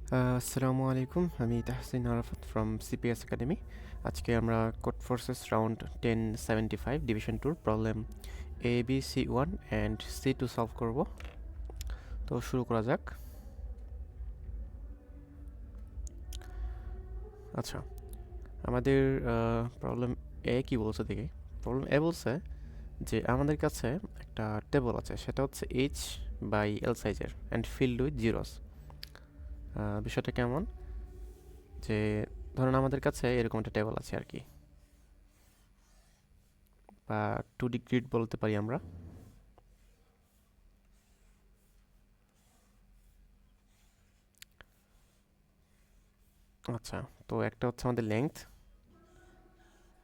আসসালামু আলাইকুম, আমি Tahsin Arafat from CPS academy. আজকে আমরা Codeforces round 1075 division 2 problem A B C one and C two solve করব। তো শুরু করা যাক। আচ্ছা, আমাদের প্রবলেম এ কি বলছে দেখি। প্রবলেম এ বলছে যে আমাদের কাছে একটা টেবল আছে, সেটা হচ্ছে এইচ বাই এল সাইজের অ্যান্ড ফিল্ড উইথ জিরোস। বিষয়টা কেমন, যে ধরুন আমাদের কাছে এরকম একটা টেবল আছে আর কি, বা 2D গ্রিড বলতে পারি আমরা। আচ্ছা, তো একটা হচ্ছে আমাদের লেংথ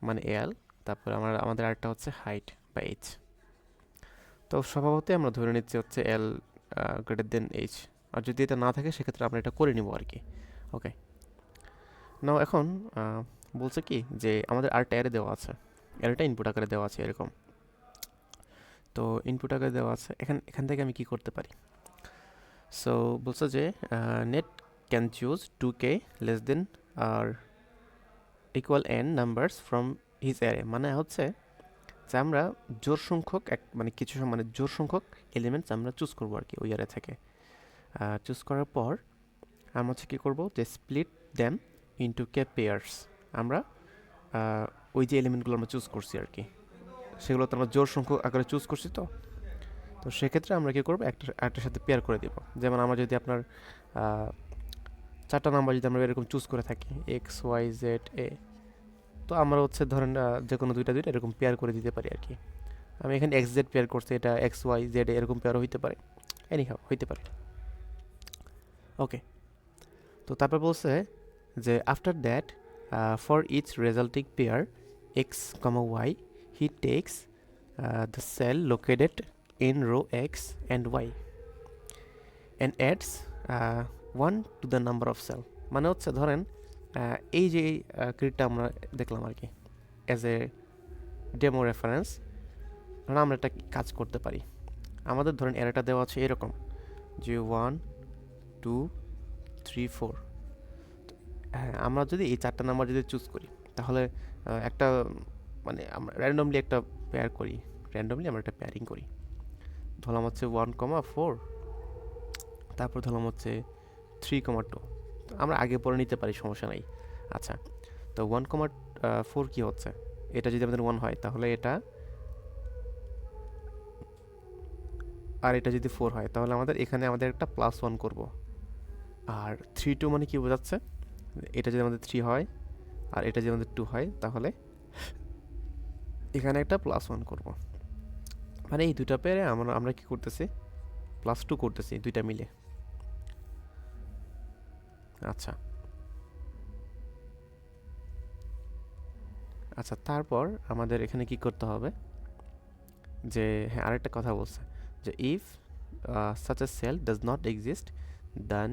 মানে এল, তারপর আমাদের আরেকটা হচ্ছে হাইট বা এইচ। তো স্বভাবতই আমরা ধরে নিচ্ছি হচ্ছে এল গ্রেটার দেন এইচ, আর যদি এটা না থাকে সেক্ষেত্রে আমরা এটা করে নিব আর কি। ওকে, নাও এখন বলছে কি যে আমাদের আরেকটা অ্যারে দেওয়া আছে, অ্যারেটা ইনপুট আকারে দেওয়া আছে এরকম। তো ইনপুট আকারে দেওয়া আছে, এখান থেকে আমি কি করতে পারি। সো বলছে যে Nate can choose 2k less than or equal n numbers from his array, মানে হচ্ছে যে আমরা জোড় সংখ্যক মানে কিছু মানে জোড় সংখ্যক এলিমেন্টস আমরা চুজ করবো আর কি ওই অ্যারে থেকে। চুজ করার পর আমরা হচ্ছে কী করবো, যে split them into k pairs. আমরা ওই যে এলিমেন্টগুলো আমরা চুজ করছি আর কি, সেগুলো তো আমরা জোড় সংখ্যক আকারে চুজ করছি। তো তো সেক্ষেত্রে আমরা কী করবো, একটার সাথে পেয়ার করে দিব। যেমন আমরা যদি আপনার চারটা নাম্বার যদি আমরা এরকম চুজ করে থাকি এক্স ওয়াই জেড এ, তো আমরা হচ্ছে ধরেন যে কোনো দুইটা দুইটা এরকম পেয়ার করে দিতে পারি আর কি। আমি এখানে এক্স জেড পেয়ার করছি, এটা এক্স ওয়াই জেড এরকম পেয়ারও হইতে পারে, এনিহাও হইতে পারে। ওকে, তো তারপর বলছে যে after that for each resulting pair x comma y he takes the cell located in row x and y and adds one to the number of cell. মানে হচ্ছে ধরেন এই যে গ্রিডটা আমরা দেখলাম আর কি অ্যাজ এ ডেমো রেফারেন্স, আমরা একটা কাজ করতে পারি। আমাদের ধরেন অ্যারেটা দেওয়া আছে এরকম যে 1 2 3 4। হ্যাঁ, আমরা যদি এই চারটা নাম্বার যদি চুজ করি তাহলে একটা মানে আমরা র্যান্ডমলি একটা পেয়ার করি, র্যান্ডমলি আমরা একটা পেয়ারিং করি। ধরলাম হচ্ছে 1,4, তারপর ধরলাম হচ্ছে 3,2। আমরা আগে পরে নিতে পারি, সমস্যা নাই। আচ্ছা, তো 1,4 কি হচ্ছে, এটা যদি আমাদের 1 হয় তাহলে এটা, আর এটা যদি 4 হয় তাহলে আমাদের এখানে আমাদের একটা +1 করব। আর 3,2 মানে কি বোঝাচ্ছে, এটা যদি আমাদের 3 হয় আর এটা যদি আমাদের 2 হয় তাহলে এখানে একটা +1 করব। মানে এই দুইটা পেয়ারে আমরা কি করতেছি, +2 করতেছি দুইটা মিলে। আচ্ছা আচ্ছা, তারপর আমাদের এখানে কি করতে হবে, যে হ্যাঁ আরেকটা কথা বলছে যে if such a cell does not exist then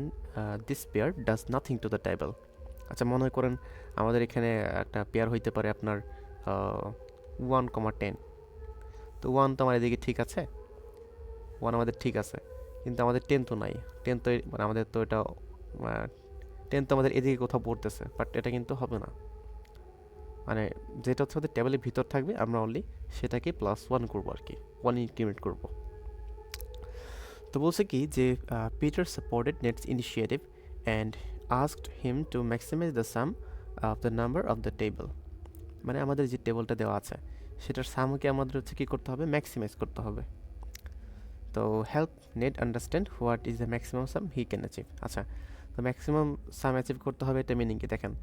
this pair does nothing to the table। আচ্ছা, মনে করেন আমাদের এখানে একটা পেয়ার হইতে পারে আপনার 1,10। তো 1 তো আমার এদিকে ঠিক আছে, 1 আমাদের ঠিক আছে, কিন্তু আমাদের 10 তো নাই। 10 তো মানে আমাদের তো এটা 10 তো আমাদের এদিকে কোথাও পড়তেছে, বাট এটা কিন্তু হবে না। মানে যেটা হচ্ছে আমাদের টেবিলের ভিতর থাকবে আমরা অনলি সেটাকে +1 করবো আর কি, 1 ইনক্রিমেন্ট করবো। তো বলছে কি যে Peter supported Nate's initiative and asked him to maximize the sum of the number of the table. মানে আমাদের যে টেবলটা দেওয়া আছে সেটার সামকে আমাদের হচ্ছে কী করতে হবে, ম্যাক্সিমাইজ করতে হবে। তো help net understand what is the maximum some he can achieve. আচ্ছা, তো ম্যাক্সিমাম সাম অ্যাচিভ করতে হবে, এটা মিনিং কি দেখেন,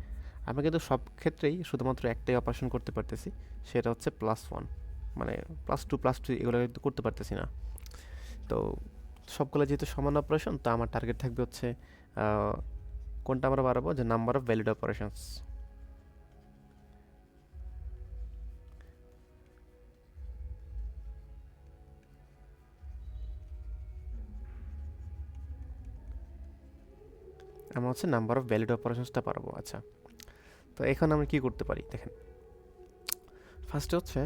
আমরা কিন্তু সব ক্ষেত্রেই শুধুমাত্র একটাই অপারেশন করতে পারতেছি, সেটা হচ্ছে +1। মানে +2 এগুলো কিন্তু করতে পারতেছি না। তো সবগুলো যেহেতু সমান অপারেশন, তো আমার টার্গেট থাকবে হচ্ছে কোনটা আমরা বাড়াবো, যে নাম্বার অফ ভ্যালিড অপারেশনস। আমরা হচ্ছে নাম্বার অফ ভ্যালিড অপারেশনসটা পারবো। আচ্ছা, তো এখন আমরা কি করতে পারি দেখেন, ফার্স্টে হচ্ছে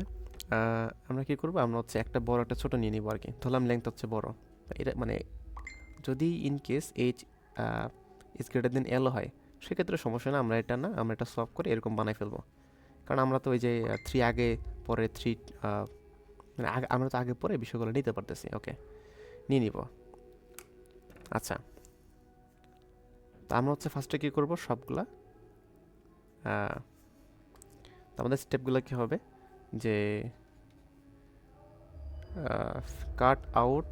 আমরা কি করবো, আমরা হচ্ছে একটা বড় একটা ছোট নিয়ে নিবো আর কি। ধরলাম লেংথ হচ্ছে বড়, এটা মানে যদি in case H is greater than LO হয়, সেক্ষেত্রে সমস্যা না, আমরা এটা না, আমরা এটা সলভ করে এরকম বানাই ফেলবো। কারণ আমরা তো ওই যে 3 আগে পরে 3, মানে আমরা তো আগে পরে বিষয়গুলো নিতে পারতেছি। ওকে, নিয়ে নিব। আচ্ছা, তো আমরা হচ্ছে ফার্স্টে কী করবো, সবগুলা তো আমাদের স্টেপগুলো কী হবে যে কাট আউট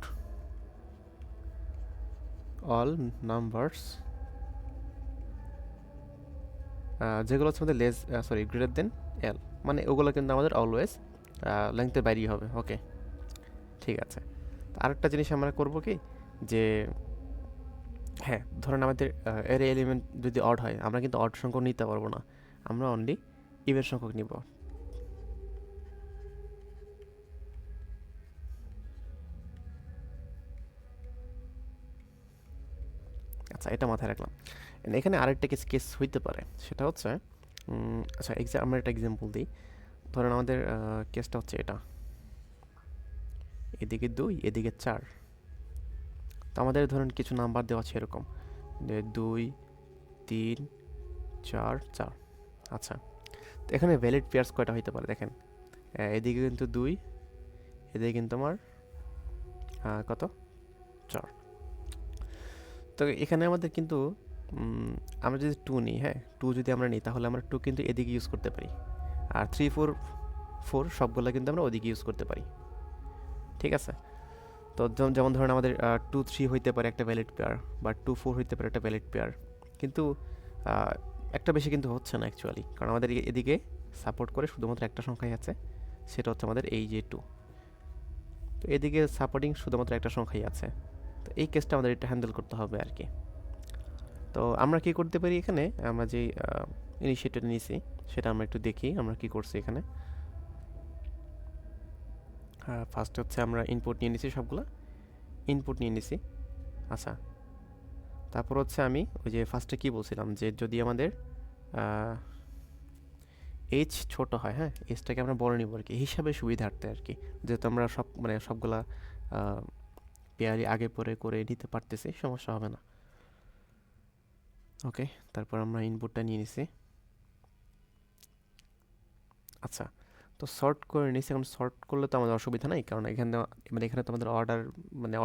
অল নাম্বারস, যেগুলো হচ্ছে আমাদের গ্রেটার দেন এল, মানে ওগুলো কিন্তু আমাদের অলওয়েজ লেংথের বাইরেই হবে। ওকে, ঠিক আছে। আরেকটা জিনিস আমরা করব কি, যে হ্যাঁ, ধরেন আমাদের এর এলিমেন্ট যদি অড হয়, আমরা কিন্তু অড সংখ্যক নিতে পারবো না, আমরা অনলি ইভেন সংখ্যক নিব। আচ্ছা, এটা মাথায় রাখলাম। এখানে আরেকটা কেস হইতে পারে, সেটা হচ্ছে আচ্ছা, আমরা একটা এক্সাম্পল দিই। ধরেন আমাদের কেসটা হচ্ছে এটা, এদিকে 2, এদিকে 4। তো আমাদের ধরেন কিছু নাম্বার দেওয়া আছে এরকম, 2, 3, 4, 4। আচ্ছা, তো এখানে ভ্যালিড পেয়ার্স কয়টা হইতে পারে দেখেন, এদিকে কিন্তু 2, এদিকে কিন্তু আমার কত, 4। তো এখানে আমাদের কিন্তু আমরা যদি 2 নিই, হ্যাঁ 2 যদি আমরা নিই, তাহলে আমরা 2 কিন্তু এদিকে ইউজ করতে পারি, আর 3, 4, 4 সবগুলো কিন্তু আমরা ওদিকে ইউজ করতে পারি। ঠিক আছে, তো যেমন ধরেন আমাদের 2, 3 হইতে পারে একটা ভ্যালিড পেয়ার, বা 2, 4 হইতে পারে একটা ভ্যালিড পেয়ার, কিন্তু একটা বেশি কিন্তু হচ্ছে না অ্যাকচুয়ালি, কারণ আমাদের এদিকে সাপোর্ট করে শুধুমাত্র একটা সংখ্যাই আছে, সেটা হচ্ছে আমাদের এই যে 2। তো এদিকে সাপোর্টিং শুধুমাত্র একটা সংখ্যাই আছে, তো এই কেসটা আমাদের এটা হ্যান্ডেল করতে হবে আর কি। তো আমরা কি করতে পারি এখানে, আমরা যে ইনিশিয়েটিভ নিয়েছি সেটা আমরা একটু দেখি আমরা কি করছি এখানে। ফার্স্ট হচ্ছে আমরা ইনপুট নিয়ে নিছি, সবগুলো ইনপুট নিয়ে নিছি। আচ্ছা, তারপর হচ্ছে আমি ওই যে ফার্স্টে কি বলছিলাম, যে যদি আমাদের এইচ ছোট হয়, হ্যাঁ এইচটাকে আমরা বড় নিব আর কি, হিসাবে সুবিধার্থে আর কি, যেহেতু আমরা সবগুলা পেয়ারই আগে পরে করে নিতে পারতেছি, সমস্যা হবে না। ওকে, তারপর আমরা ইনপুটটা নিয়ে নিছি। আচ্ছা, তো সর্ট করে নিছি, এখন সর্ট করলে তো আমাদের অসুবিধা নাই, কারণ এখানে তো আমাদের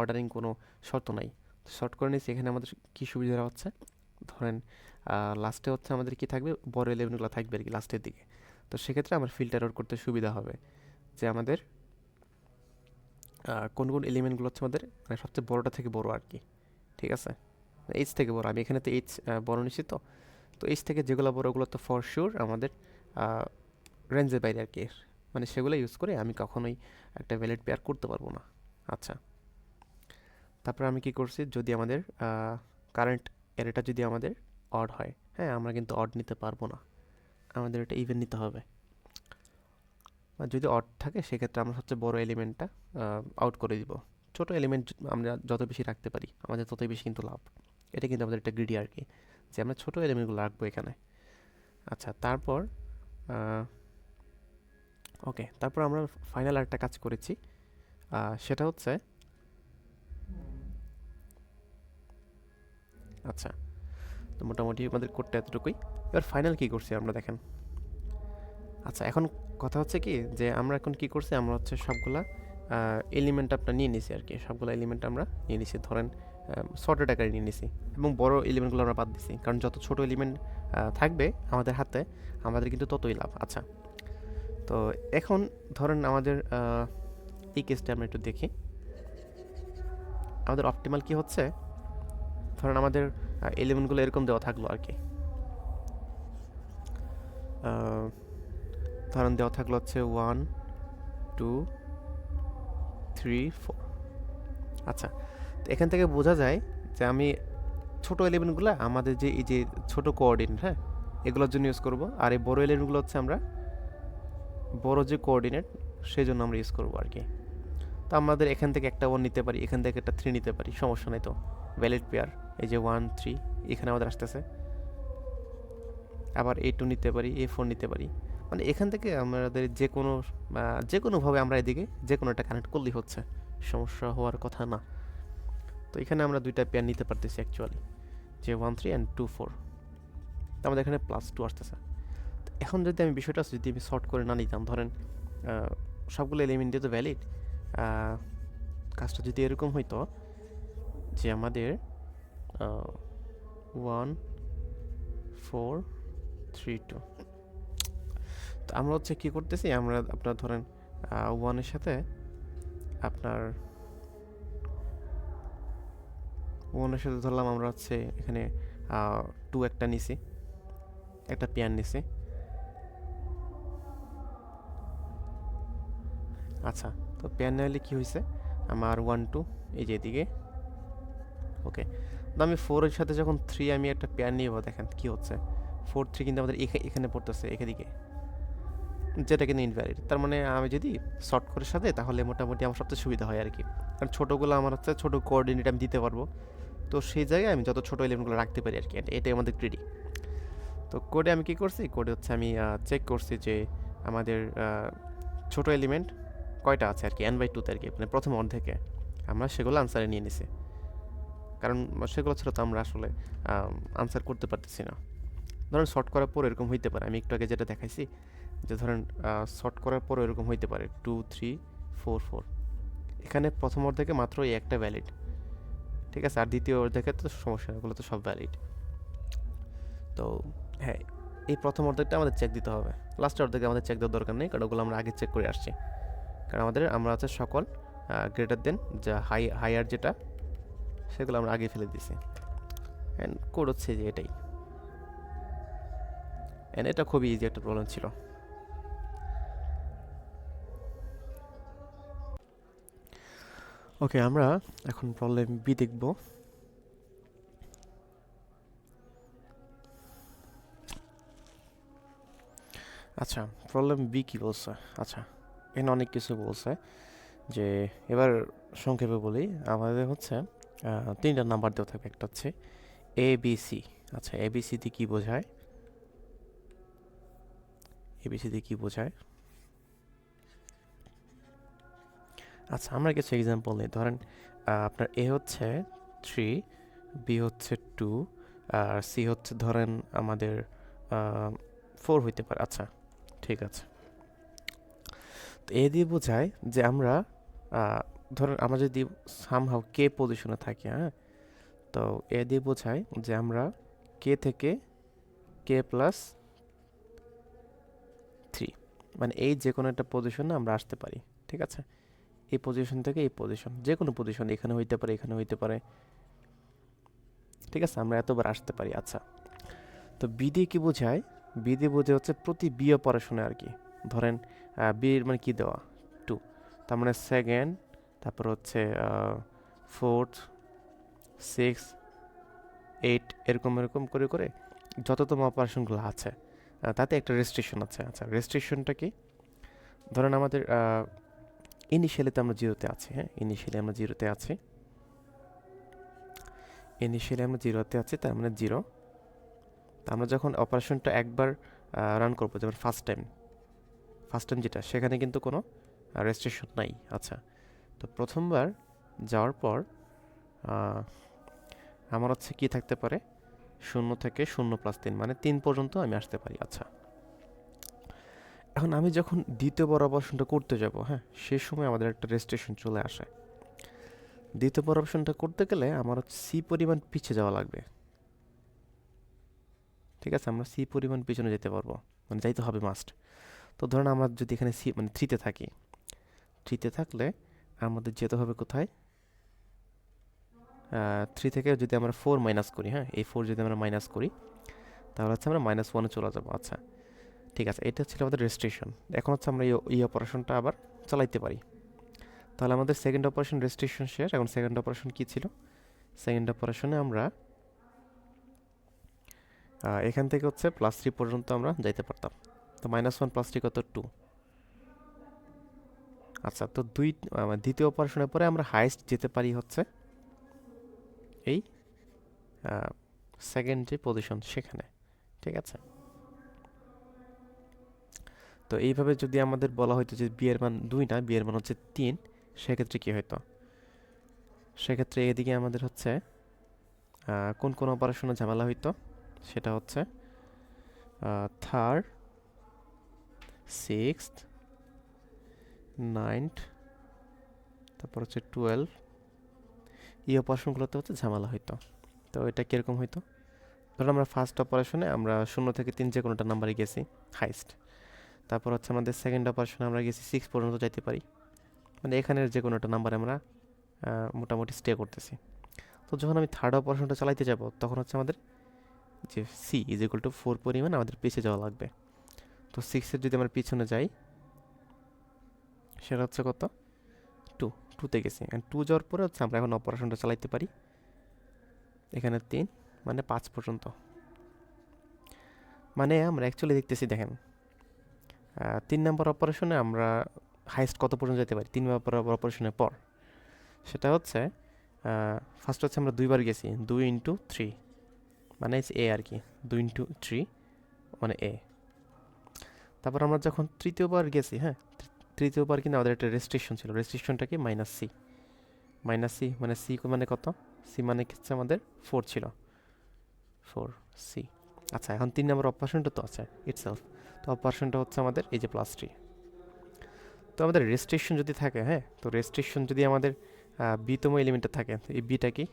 অর্ডারিং কোনো শর্ত নাই। সর্ট করে নিছি, এখানে আমাদের কি সুবিধা হচ্ছে, ধরেন লাস্টে হচ্ছে আমাদের কি থাকবে, বড় এলিমেন্টগুলো থাকবে আর কি লাস্টের দিকে। তো সেক্ষেত্রে আমার ফিল্টার আউট করতে সুবিধা হবে, যে আমাদের কোন কোন এলিমেন্টগুলো হচ্ছে আমাদের মানে সবচেয়ে বড়টা থেকে বড় আর কি। ঠিক আছে, এইচ থেকে বড়, আমি এখানে তো এইচ বড় নিচ্ছি। তো এইচ থেকে যেগুলো বড়, ওগুলো তো ফর শিওর আমাদের রেঞ্জের বাইরে আর কি, মানে সেগুলো ইউজ করে আমি কখনোই একটা ভ্যালিড পেয়ার করতে পারবো না। আচ্ছা, তারপর আমি কি করছি, যদি আমাদের কারেন্ট অ্যারেটা যদি আমাদের অড হয়, হ্যাঁ আমরা কিন্তু অড নিতে পারবো না, আমাদের এটা ইভেন নিতে হবে। আর যদি অড থাকে সেক্ষেত্রে আমরা সবচেয়ে বড় এলিমেন্টটা আউট করে দিব, ছোট এলিমেন্ট আমরা যত বেশি রাখতে পারি আমাদের ততই বেশি কিন্তু লাভ। এটা কিন্তু আমাদের একটা গ্রিডি আর কি, যে আমরা ছোট এলিমেন্টগুলো রাখবো এখানে। আচ্ছা, তারপর ওকে, তারপর আমরা ফাইনাল আরেকটা কাজ করেছি, সেটা হচ্ছে আচ্ছা, তো মোটামুটি আমাদের করতে এতটুকুই। এবার ফাইনাল কি করছি আমরা দেখেন। আচ্ছা, এখন কথা হচ্ছে কি, যে আমরা এখন কি করছি, আমরা হচ্ছে সবগুলা এলিমেন্ট আপনার নিয়ে নিছি আর কি, সবগুলো এলিমেন্ট আমরা নিয়ে নিছি, ধরেন শর্টেড আকারে নিয়ে নিছি, এবং বড় এলিমেন্টগুলো আমরা বাদ দিছি, কারণ যত ছোট এলিমেন্ট থাকবে আমাদের হাতে আমাদের কিন্তু ততই লাভ। আচ্ছা, তো এখন ধরেন আমাদের এই কেসটা আমরা একটু দেখি, আমাদের অপটিমাল কি হচ্ছে, ধরেন আমাদের এলিমেন্টগুলো এরকম দেওয়া থাকলো আর কি, ধরেন দেওয়া থাকলো হচ্ছে 1, 2, 3, 4। আচ্ছা, তো এখান থেকে বোঝা যায় যে আমি ছোট এলিমেন্টগুলো আমাদের যে এই যে ছোট কোঅর্ডিনেট, হ্যাঁ এগুলোর জন্য ইউজ করব, আর এই বড় এলিমেন্টগুলো হচ্ছে আমরা বড় যে কোঅর্ডিনেট সেই জন্য আমরা ইউজ করবো আর কি। তো আমাদের এখান থেকে একটা 1 নিতে পারি, এখান থেকে একটা 3 নিতে পারি, সমস্যা নেই। তো ভ্যালিড পেয়ার এই যে 1, 3 এখানে আমাদের আসতেছে, আবার A2 নিতে পারি, A4 নিতে পারি, মানে এখান থেকে আমাদের যে কোনোভাবে আমরা এদিকে যে কোনো একটা কানেক্ট করলেই হচ্ছে, সমস্যা হওয়ার কথা না। তো এখানে আমরা দুইটা পেয়ার নিতে পারতেছি অ্যাকচুয়ালি, যে 1 3 অ্যান্ড 2 4, আমাদের এখানে +2 আসতেছে। এখন যদি আমি বিষয়টা যদি আমি সর্ট করে না নিতাম, ধরেন সবগুলো এলিমেন্ট দিয়ে তো ভ্যালিড, কাজটা যদি এরকম হইতো যে আমাদের 1 4 3 2, তো আমরা হচ্ছে কী করতেছি, আমরা আপনার ধরেন 1-এর সাথে আপনার 1-এর সাথে ধরলাম আমরা হচ্ছে এখানে 2 একটা নিছি, একটা পেয়ার নিছি। আচ্ছা, তো পেয়ার নিলে কী হয়েছে, আমার 1 2 এই যে এদিকে, ওকে। তো আমি 4-এর সাথে যখন 3 আমি একটা পেয়ার নিব, দেখেন কী হচ্ছে, 4 3 কিন্তু আমাদের এখানে পড়তেছে, এদিকে, যেটা কিন্তু ইনভ্যালিড। তার মানে আমি যদি শর্ট করে সাথে, তাহলে মোটামুটি আমার সবচেয়ে সুবিধা হয় আর কি, কারণ ছোটোগুলো আমার হচ্ছে ছোটো কোঅর্ডিনেট আমি দিতে পারবো, তো সেই জায়গায় আমি যত ছোটো এলিমেন্টগুলো রাখতে পারি আর কি, এটাই আমাদের গ্রিডি। তো কোডে আমি কী করছি, কোডে হচ্ছে আমি চেক করছি যে আমাদের ছোটো এলিমেন্ট কয়টা আছে আর কি, n/2 আর কি, মানে প্রথম অর্ধেকে আমরা সেগুলো আনসারে নিয়ে নিছি, কারণ সেগুলো ছাড়া তো আমরা আসলে আনসার করতে পারতেছি না। ধরেন শর্ট করার পর এরকম হইতে পারে, আমি একটু আগে যেটা দেখাইছি, যে ধরেন শর্ট করার পর এরকম হইতে পারে 2 3 4 4, এখানে প্রথম অর্ধেকে মাত্র এই একটা ভ্যালিড, ঠিক আছে, আর দ্বিতীয় অর্ধেকে তো সমস্যা, ওগুলো তো সব ভ্যালিড। তো হ্যাঁ, এই প্রথম অর্ধেকটা আমাদের চেক দিতে হবে, লাস্টের অর্ধেকে আমাদের চেক দেওয়ার দরকার নেই, কারণ ওগুলো আমরা আগে চেক করে আসছি, কারণ আমরা হচ্ছে সকল গ্রেটার দেন যা হাইয়ার যেটা, সেগুলো আমরা আগে ফেলে দিছি। অ্যান্ড কোড হচ্ছে যে এটাই, অ্যান্ড এটা খুবই ইজি একটা প্রবলেম ছিল। ওকে, আমরা এখন প্রবলেম বি দেখব। আচ্ছা, প্রবলেম বি কি বলছে, আচ্ছা এখানে অনেক কিছু বলছে, যে এবার সংক্ষেপে বলি, আমাদের হচ্ছে 3টা নাম্বার দেওয়া থাকবে, একটা হচ্ছে এ বি সি। আচ্ছা, এ বি সি দিয়ে কী বোঝায়, এ বি সি দিয়ে কী বোঝায়, আচ্ছা আমরা কিছু এক্সাম্পল নিই। ধরেন আপনার এ হচ্ছে 3, বি হচ্ছে 2, আর সি হচ্ছে ধরেন আমাদের 4 হইতে পারে। আচ্ছা ঠিক আছে, তো এ দিয়ে বোঝায় যে আমরা ধরেন আমরা যদি সামহাউ কে পজিশনে থাকি, হ্যাঁ, তো এ দিয়ে বোঝায় যে আমরা কে থেকে কে প্লাস 3, মানে এই যে কোনো একটা পজিশনে আমরা আসতে পারি, ঠিক আছে, এই পজিশন থেকে এই পজিশন, যে কোনো পজিশন, এখানে হইতে পারে, এখানে হইতে পারে, ঠিক আছে, আমরা এতবার আসতে পারি। আচ্ছা, তো বি দিয়ে কী বোঝায়, বি দিয়ে বোঝায় হচ্ছে প্রতি বি অপারেশনে আর কি, ধরেন বি এর মানে কী দেওয়া 2, তার মানে সেকেন্ড, তারপর হচ্ছে 4th 6 8, এরকম এরকম করে করে যততম অপারেশনগুলো আছে তাতে একটা রেস্ট্রিকশন আছে। আচ্ছা, রেস্ট্রিকশনটা কি, ধরেন আমাদের ইনিশিয়ালি তো আমরা জিরোতে আছি, হ্যাঁ, ইনিশিয়ালি আমরা জিরোতে আছি, তার মানে জিরো। আমরা যখন অপারেশনটা একবার রান করবো, যেমন ফার্স্ট টাইম যেটা, সেখানে কিন্তু কোনো রেস্ট্রিকশন নাই। আচ্ছা, তো প্রথমবার যাওয়ার পর আমার হচ্ছে কী থাকতে পারে, 0 থেকে 0+3, মানে 3 পর্যন্ত আমি আসতে পারি। আচ্ছা, এখন আমি যখন দ্বিতীয়বার অপারেশনটা করতে যাব, হ্যাঁ, সেই সময় আমাদের একটা রেস্ট্রিকশন চলে আসে। দ্বিতীয়বার অপারেশনটা করতে গেলে আমার হচ্ছে সি পরিমাণ পিছিয়ে যাওয়া লাগবে, ঠিক আছে, আমরা সি পরিমাণ পিছনে যেতে পারবো, মানে যাইতে হবে মাস্ট। তো ধরুন আমরা যদি এখানে সি মানে 3-তে থাকি, 3-তে থাকলে আমাদের যেতে হবে কোথায়, 3 থেকে যদি আমরা 4 মাইনাস করি, হ্যাঁ, এই 4 যদি আমরা মাইনাস করি, তাহলে হচ্ছে আমরা -1-এ চলে যাবো। আচ্ছা ঠিক আছে, এটা ছিল আমাদের রেস্ট্রিকশন। এখন হচ্ছে আমরা এই অপারেশনটা আবার চালাইতে পারি। তাহলে আমাদের সেকেন্ড অপারেশন রেস্ট্রিকশন শেষ। এখন সেকেন্ড অপারেশন কী ছিল, সেকেন্ড অপারেশনে আমরা এখান থেকে হচ্ছে +3 পর্যন্ত আমরা যাইতে পারতাম। তো -1 + 3 কত, 2। আচ্ছা, তো দ্বিতীয় অপারেশনের পরে আমরা হাইস্ট যেতে পারি হচ্ছে এই সেকেন্ড যে পজিশন সেখানে, ঠিক আছে। তো এইভাবে যদি আমাদের বলা হয়তো যে বি এর মান 2 না, বি এর মান হচ্ছে 3, সেক্ষেত্রে কী হতো, সেক্ষেত্রে এদিকে আমাদের হচ্ছে কোন কোন অপারেশনে ঝামেলা হইতো, সেটা হচ্ছে থার্ড, সিক্সথ, নাইনথ, তারপর হচ্ছে 12, এই অপারেশনগুলোতে হচ্ছে ঝামেলা হইতো। তো এটা কীরকম হইতো, ধরুন আমরা ফার্স্ট অপারেশনে আমরা 0 থেকে 3 যে কোনোটা নাম্বারে গেছি হাইস্ট, তারপর হচ্ছে আমাদের সেকেন্ড অপারেশনে আমরা গেছি 6 পর্যন্ত যাইতে পারি, মানে এখানের যে কোনো একটা নাম্বারে আমরা মোটামুটি স্টে করতেছি। তো যখন আমি থার্ড অপারেশনটা চালাইতে যাব, তখন হচ্ছে আমাদের যে সি ইজ ইকুয়াল টু 4 পরিমাণ আমাদের পিছিয়ে যাওয়া লাগবে। তো 6-এর যদি আমরা পিছনে যাই, সেটা হচ্ছে কত, 2, 2তে গেছি, অ্যান্ড 2 যাওয়ার পরে হচ্ছে আমরা এখন অপারেশনটা চালাইতে পারি এখানে 3, মানে 5 পর্যন্ত। মানে আমরা অ্যাকচুয়ালি দেখতেছি, দেখেন 3 নম্বর অপারেশনে আমরা হাইস্ট কত পর্যন্ত যেতে পারি 3 নম্বর অপারেশনের পর, সেটা হচ্ছে ফার্স্ট হচ্ছে আমরা 2 বার গেছি, 2 ইন্টু 3, মানে এ আর কি, 2 ইন্টু 3 মানে এ। তারপর আমরা যখন তৃতীয়বার গেছি, হ্যাঁ, তৃতীয়বার কিন্তু আমাদের একটা রেস্ট্রিকশন ছিল, রেস্ট্রিকশনটা কি মাইনাস সি, মাইনাস সি মানে সি মানে কত, সি মানে হচ্ছে আমাদের 4 ছিল, 4 সি। আচ্ছা, এখন 3 নম্বর অপারেশনটা তো আছে ইটসেলফ, তো অপারেশনটা হচ্ছে আমাদের এই যে +3। তো আমাদের রেস্ট্রিকশন যদি থাকে, হ্যাঁ, তো রেস্ট্রিকশন যদি আমাদের বিতম এলিমেন্টে থাকে, তো এই বিটা কি,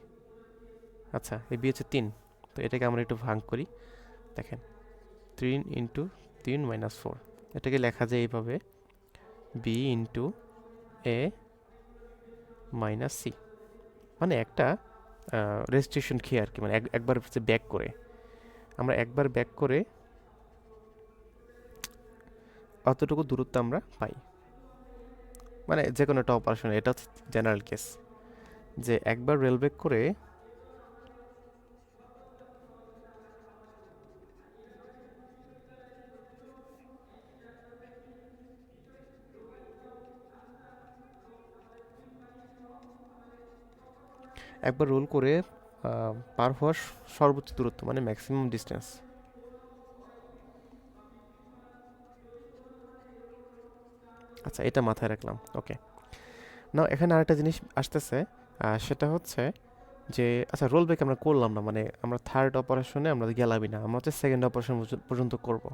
আচ্ছা এই বি হচ্ছে 3, তো এটাকে আমরা একটু ভাগ করি, দেখেন 3 ইন্টু 3 মাইনাস 4, এটাকে লেখা যায় এইভাবে, বি ইন্টু এ মাইনাস সি, মানে একটা রেজিস্ট্রেশন খেয়ে আর কি, মানে একবার হচ্ছে ব্যাক করে, আমরা একবার ব্যাক করে অতটুকু দূরত্ব আমরা পাই, মানে যে কোনো একটা অপারেশন, এটা হচ্ছে জেনারেল কেস, যে একবার রেল ব্যাক করে একবার রোল করে পার হওয়ার সর্বোচ্চ দূরত্ব, মানে ম্যাক্সিমাম ডিস্টেন্স। আচ্ছা, এটা মাথায় রাখলাম, ওকে। নাও এখানে আরেকটা জিনিস আসতেছে, সেটা হচ্ছে যে আচ্ছা রোল ব্যাক আমরা করলাম না, মানে আমরা থার্ড অপারেশনে আমরা গেলামই না, আমরা হচ্ছে সেকেন্ড অপারেশন পর্যন্ত করব,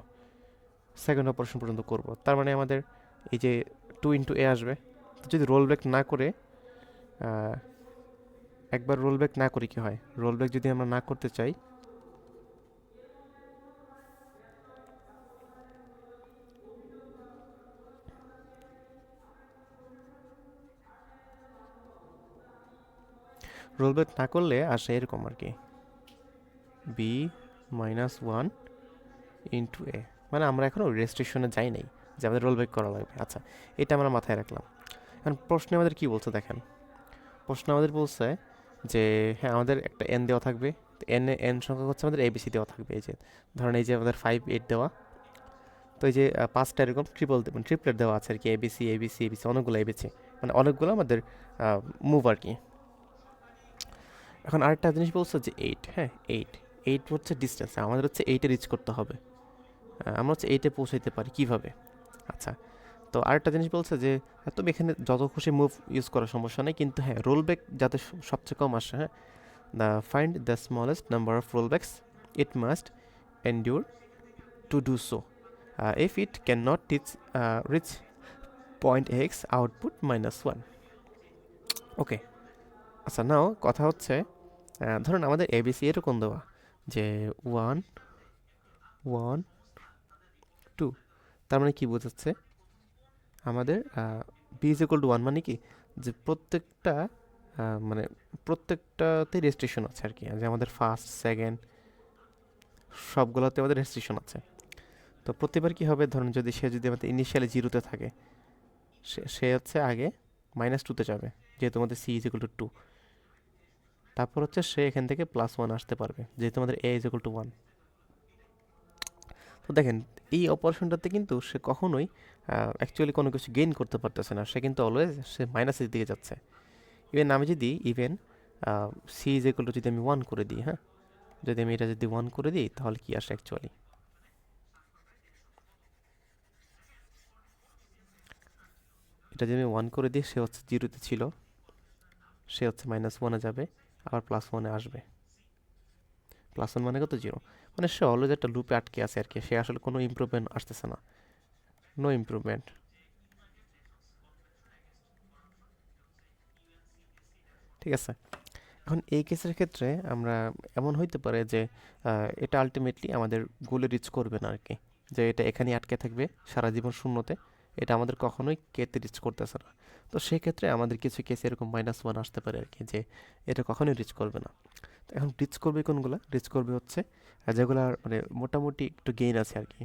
সেকেন্ড অপারেশন পর্যন্ত করব, তার মানে আমাদের এই যে 2 ইন্টু এ আসবে। তো যদি রোল ব্যাক না করে একবার রোল ব্যাক না করি কি হয়, রোল ব্যাক যদি আমরা না করতে চাই, রোল ব্যাক না করলে আসে এরকম আর কি, বি মাইনাস 1 ইন্টু এ, মানে আমরা এখনও রেজিস্ট্রেশনে যাই নাই যে আমাদের রোল ব্যাক করা লাগবে। আচ্ছা, এটা আমরা মাথায় রাখলাম। এখন প্রশ্নে আমাদের কি বলছে দেখেন, প্রশ্ন আমাদের বলছে যে হ্যাঁ আমাদের একটা এন দেওয়া থাকবে, এন সংখ্যা হচ্ছে আমাদের এবিসি দেওয়া থাকবে, এই যে ধরেন এই যে আমাদের 5, 8 দেওয়া, তো এই যে 5টা এরকম ট্রিপলেট দেওয়া আছে আর কি, এবিসি এবিসি এবিসি, অনেকগুলো এবিসি, মানে অনেকগুলো আমাদের মুভ আর কি। এখন আরেকটা জিনিস বলছে যে 8, হ্যাঁ 8, 8 হচ্ছে ডিস্টেন্স, আমাদের হচ্ছে 8-এ রিচ করতে হবে, আমরা হচ্ছে 8-এ পৌঁছাইতে পারি কীভাবে। আচ্ছা, তো আরেকটা জিনিস বলছে যে তুমি এখানে যত খুশি মুভ ইউজ করার সমস্যা নেই, কিন্তু হ্যাঁ রোল ব্যাক যাতে সবচেয়ে কম আসে, হ্যাঁ, find the smallest number of rollbacks it must endure to do so. If it cannot reach point x, output -1. ওকে, আচ্ছা নাও কথা হচ্ছে ধরুন আমাদের এবিসি এরকম দেওয়া যে 1, 1, 2, তার মানে কি বোঝাচ্ছে আমাদের বি ইজ ইকুয়াল টু 1, মানে কি যে প্রত্যেকটা মানে প্রত্যেকটাতে রেজিস্ট্রেশন আছে আর কি, যে আমাদের ফার্স্ট সেকেন্ড সবগুলোতে আমাদের রেজিস্ট্রেশন আছে। তো প্রতিবার কি হবে, ধরুন যদি আমাদের ইনিশিয়ালি 0-তে থাকে, সে হচ্ছে আগে -2-তে যাবে, যেহেতু আমাদের সি ইজ ইকুয়াল টু 2, তারপর হচ্ছে সে এখান থেকে +1 আসতে পারবে, যেহেতু আমাদের এ ইজ ইকুয়াল টু 1। তো দেখেন এই অপারেশনটাতে কিন্তু সে কখনোই অ্যাকচুয়ালি কোনো কিছু গেইন করতে পারতেছে না, সে কিন্তু অলওয়েজ সে মাইনাসের দিকে যাচ্ছে। আমি যদি সি ইজ ইকুয়াল টু যদি আমি 1 করে দিই, হ্যাঁ, যদি আমি এটা যদি 1 করে দিই, তাহলে কি আসে অ্যাকচুয়ালি, এটা যদি আমি 1 করে দিই, সে হচ্ছে 0-তে ছিল, সে হচ্ছে -1-এ যাবে, আবার +1-এ আসবে। +1 মানে কত 0, মানে সে অলরেডি একটা লুপে আটকে আছে আর কি, সে আসলে কোনো ইমপ্রুভমেন্ট আসতেছে না, নো ইমপ্রুভমেন্ট। ঠিক আছে, এখন এই কেসের ক্ষেত্রে আমরা এমন হইতে পারে যে এটা আলটিমেটলি আমাদের গোলে রিচ করবে না আর কি, যে এটা এখানেই আটকে থাকবে সারা জীবন শূন্যতে, এটা আমাদের কখনোই কেতে রিচ করতেছে না। তো সেক্ষেত্রে আমাদের কিছু কেসে এরকম -1 আসতে পারে আর কি, যে এটা কখনোই রিচ করবে না। তো এখন রিচ করবে কোনগুলা, রিচ করবে হচ্ছে যেগুলার মানে মোটামুটি একটু গেইন আছে আর কি,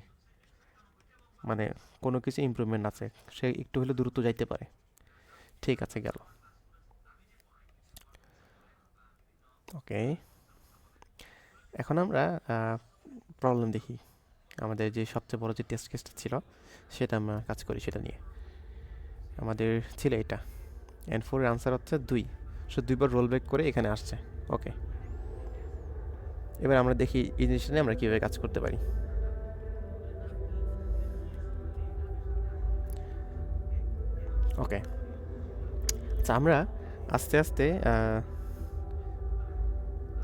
মানে কোনো কিছু ইমপ্রুভমেন্ট আছে, সে একটু হলে দ্রুত যাইতে পারে। ঠিক আছে, গেল। ওকে, এখন আমরা প্রবলেম দেখি। আমাদের যে সবচেয়ে বড় যে টেস্ট কেসটা ছিল সেটা আমরা কাজ করি, সেটা নিয়ে আমাদের ছিল এটা n4 এর আনসার হচ্ছে 2, সো 2বার রোল ব্যাক করে এখানে আসছে। ওকে, এবার আমরা দেখি এই জিনিসটা নিয়ে আমরা কীভাবে কাজ করতে পারি। ওকে, আচ্ছা, আমরা আস্তে আস্তে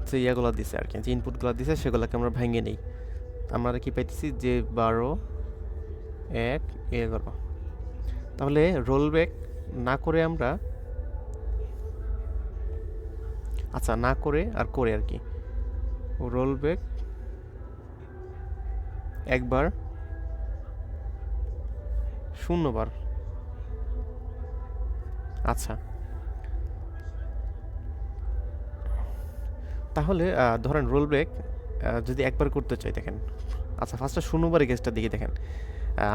যে ইয়েগুলো দিছে আর কি, যে ইনপুটগুলো দিছে সেগুলোকে আমরা ভেঙে নিই। আমরা কি পাইতেছি যে 12, 1, 11। তাহলে রোল ব্যাক না করে আমরা, আচ্ছা না করে আর করে আর কি, রোল ব্যাক একবার, 0 বার। আচ্ছা, তাহলে ধরেন রোল ব্যাক যদি একবার করতে চাই, দেখেন, আচ্ছা ফার্স্টে 0 বারের কেসটা দিকে দেখেন,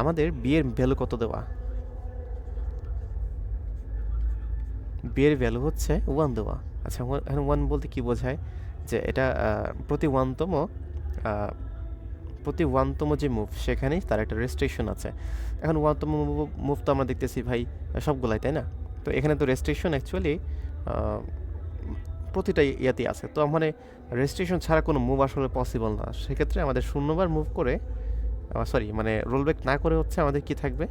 আমাদের বিয়ের ভ্যালু কত দেওয়া, বিয়ের ভ্যালু হচ্ছে 1 দেওয়া। আচ্ছা, এখন 1 বলতে কি বোঝায়, যে এটা প্রতি ওয়ানতম যে মুভ সেখানেই তার একটা রেস্ট্রিকশন আছে। এখন ওয়ানতম মুভ তো আমরা দেখতেছি ভাই সবগুলাই, তাই না? তো এখানে তো রেস্ট্রিকশন অ্যাকচুয়ালি প্রতিটা ইয়াতেই আছে, তো মানে রেস্ট্রিকশন ছাড়া কোনো মুভ আসলে পসিবল না। সেক্ষেত্রে আমাদের 0 বার মুভ করে, সরি মানে রোল ব্যাক না করে হচ্ছে আমাদের কি থাকবে,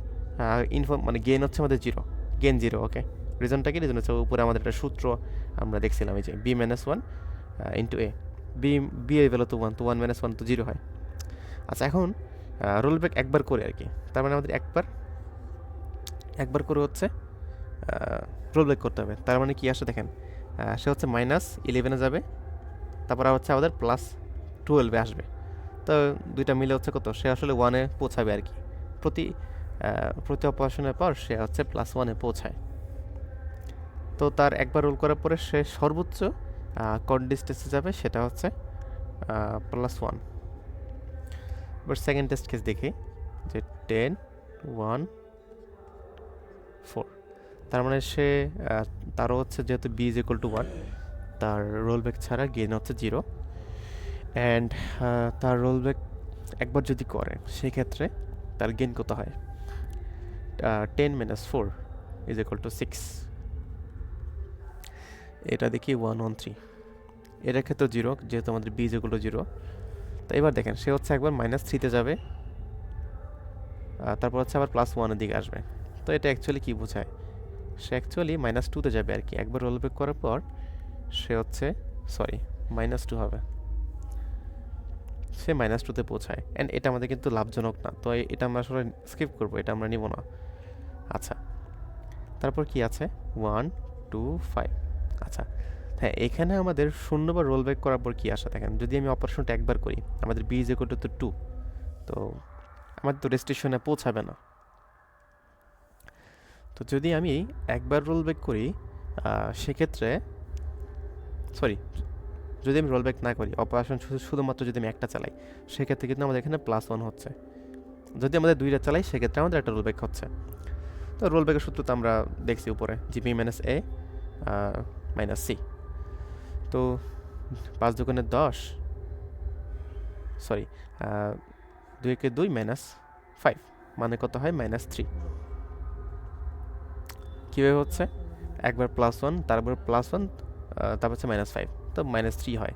মানে গেইন হচ্ছে আমাদের 0, গেইন 0। ওকে, রিজনটা কি? রিজন হচ্ছে উপরে আমাদের একটা সূত্র আমরা দেখছিলাম, এই যে b-1 ইন্টু a, বি এর ভ্যালু তো 1, তো 1 - 1 তো 0 হয়। আচ্ছা, এখন রোল ব্যাক একবার করে আর কি, তার মানে আমাদের একবার করে হচ্ছে রোল ব্যাক করতে হবে। তার মানে কি আসে দেখেন, সে হচ্ছে -11-এ যাবে, তারপর হচ্ছে আমাদের +12-এ আসবে। তো দুইটা মিলে হচ্ছে কত, সে আসলে 1-এ পৌঁছাবে আর কি। প্রতি অপারেশনের পর সে হচ্ছে +1-এ পৌঁছায়। তো তার একবার রোল করার পরে সে সর্বোচ্চ কোন ডিস্টেন্সে যাবে, সেটা হচ্ছে +1। এবার সেকেন্ড টেস্ট কেস দেখি, যে 10, 1, 4। তার মানে সে তারও হচ্ছে যেহেতু b = 1, তার রোল ব্যাক ছাড়া গেইন হচ্ছে 0, অ্যান্ড তার রোল ব্যাক একবার যদি করে সেক্ষেত্রে তার গেইন কত হয়, 10 - 4 = 6। এটা দেখি 1, 1, 3, এটার ক্ষেত্রে 0, যেহেতু আমাদের b = 0। তো এবার দেখেন সে হচ্ছে একবার -3-তে যাবে, তারপর হচ্ছে আবার +1-এর দিকে আসবে। তো এটা অ্যাকচুয়ালি কি বোঝায়, সে অ্যাকচুয়ালি -2-তে যাবে আর কি। একবার রোল ব্যাক করার পর সে হচ্ছে, সরি, -2 হবে, সে -2-তে পৌঁছায়, অ্যান্ড এটা আমাদের কিন্তু লাভজনক না, তো এটা আমরা আসলে স্কিপ করবো, এটা আমরা নিব না। আচ্ছা, তারপর কি আছে, 1, 2, 5। আচ্ছা, হ্যাঁ, এখানে আমাদের 0 বার রোল ব্যাক করার পর কি আসে দেখেন, যদি আমি অপারেশনটা একবার করি, আমাদের b = 2, তো আমাদের তো রেস্ট্রিকশনে পৌঁছাবে না। তো যদি আমি একবার রোল ব্যাক করি, সেক্ষেত্রে, সরি, যদি আমি রোল ব্যাক না করি, অপারেশন শুধুমাত্র যদি আমি একটা চালাই, সেক্ষেত্রে কিন্তু আমাদের এখানে +1 হচ্ছে। যদি আমাদের 2টা চালাই, সেক্ষেত্রে আমাদের একটা রোল ব্যাক হচ্ছে। তো রোল ব্যাকের সূত্র তো আমরা দেখছি উপরে, gb - a - c। তো 5 × 10, সরি, 2 × 2 - 5, মানে কত হয়, -3। কীভাবে হচ্ছে, একবার +1, তারপর +1, তারপর হচ্ছে -5, তো -3 হয়।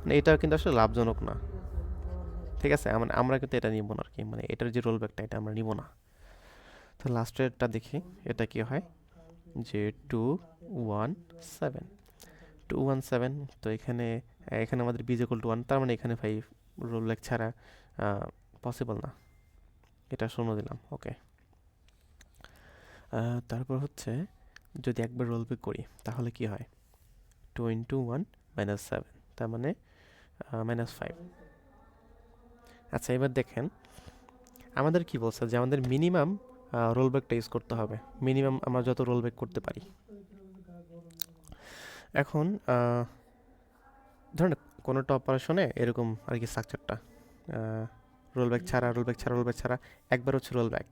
মানে এটা কিন্তু আসলে লাভজনক না। ঠিক আছে, আমরা কিন্তু এটা নিব না আর কি, মানে এটার যে রোল ব্যাকটা এটা আমরা নিব না। তো লাস্টেরটা দেখি, এটা কি হয়, যে 2, 1, 7। 217, তো এখানে এখানে আমাদের b ইকুয়াল টু 1, তার মানে এখানে ভাই রোল ব্যাক ছাড়া পসিবল না, এটা 0 দিলাম। ওকে, তারপর হচ্ছে যদি একবার রোল ব্যাক করি তাহলে কি হয়, 2 ইন্টু 1 মাইনাস 7, তার মানে -5। আচ্ছা এবার দেখেন আমাদের কি বলছে যে আমাদের মিনিমাম রোল ব্যাকটা ইউজ করতে হবে, মিনিমাম আমরা যত রোল ব্যাক করতে পারি। এখন ধরেন কোনোটা অপারেশনে এরকম আর কি স্ট্রাকচারটা, রোল ব্যাক ছাড়া রোল ব্যাক ছাড়া রোল ব্যাক ছাড়া, একবার হচ্ছে রোল ব্যাক,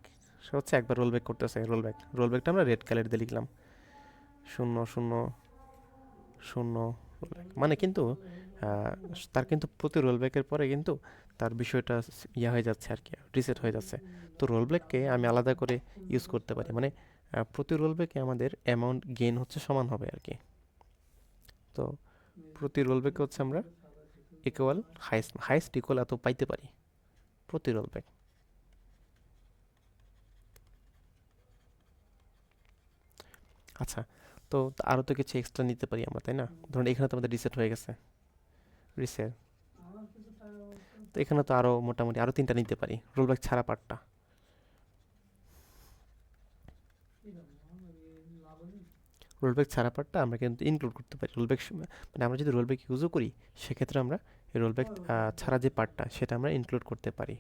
সে হচ্ছে একবার রোল ব্যাক করতেছে, রোল ব্যাকটা আমরা রেড কালার দিয়ে লিখলাম 0 0 0 রোল ব্যাক, মানে কিন্তু তার কিন্তু প্রতি রোল ব্যাকের পরে কিন্তু তার বিষয়টা ইয়া হয়ে যাচ্ছে আর কি, রিসেট হয়ে যাচ্ছে। তো রোল ব্যাককে আমি আলাদা করে ইউজ করতে পারি, মানে প্রতি রোল ব্যাকে আমাদের অ্যামাউন্ট গেইন হচ্ছে সমান হবে আর কি। তো প্রতি রোল ব্যাকে হচ্ছে আমরা ইকুয়াল হাইস্ট ইকুয়াল এত পাইতে পারি প্রতি রোল ব্যাক। আচ্ছা, তো আরও তো কিছু এক্সট্রা নিতে পারি আমরা, তাই না? ধরুন এখানে তো আমাদের রিসেট হয়ে গেছে, রিসেট, তো এখানে তো আরও মোটামুটি আরও 3টা নিতে পারি রোল ব্যাক ছাড়া পার্টটা। রোল ব্যাক ছাড়া পার্টটা আমরা কিন্তু ইনক্লুড করতে পারি, রোল ব্যাক মানে আমরা যদি রোল ব্যাক ইউজও করি সেক্ষেত্রে আমরা এই রোল ব্যাক ছাড়া যে পার্টটা সেটা আমরা ইনক্লুড করতে পারি।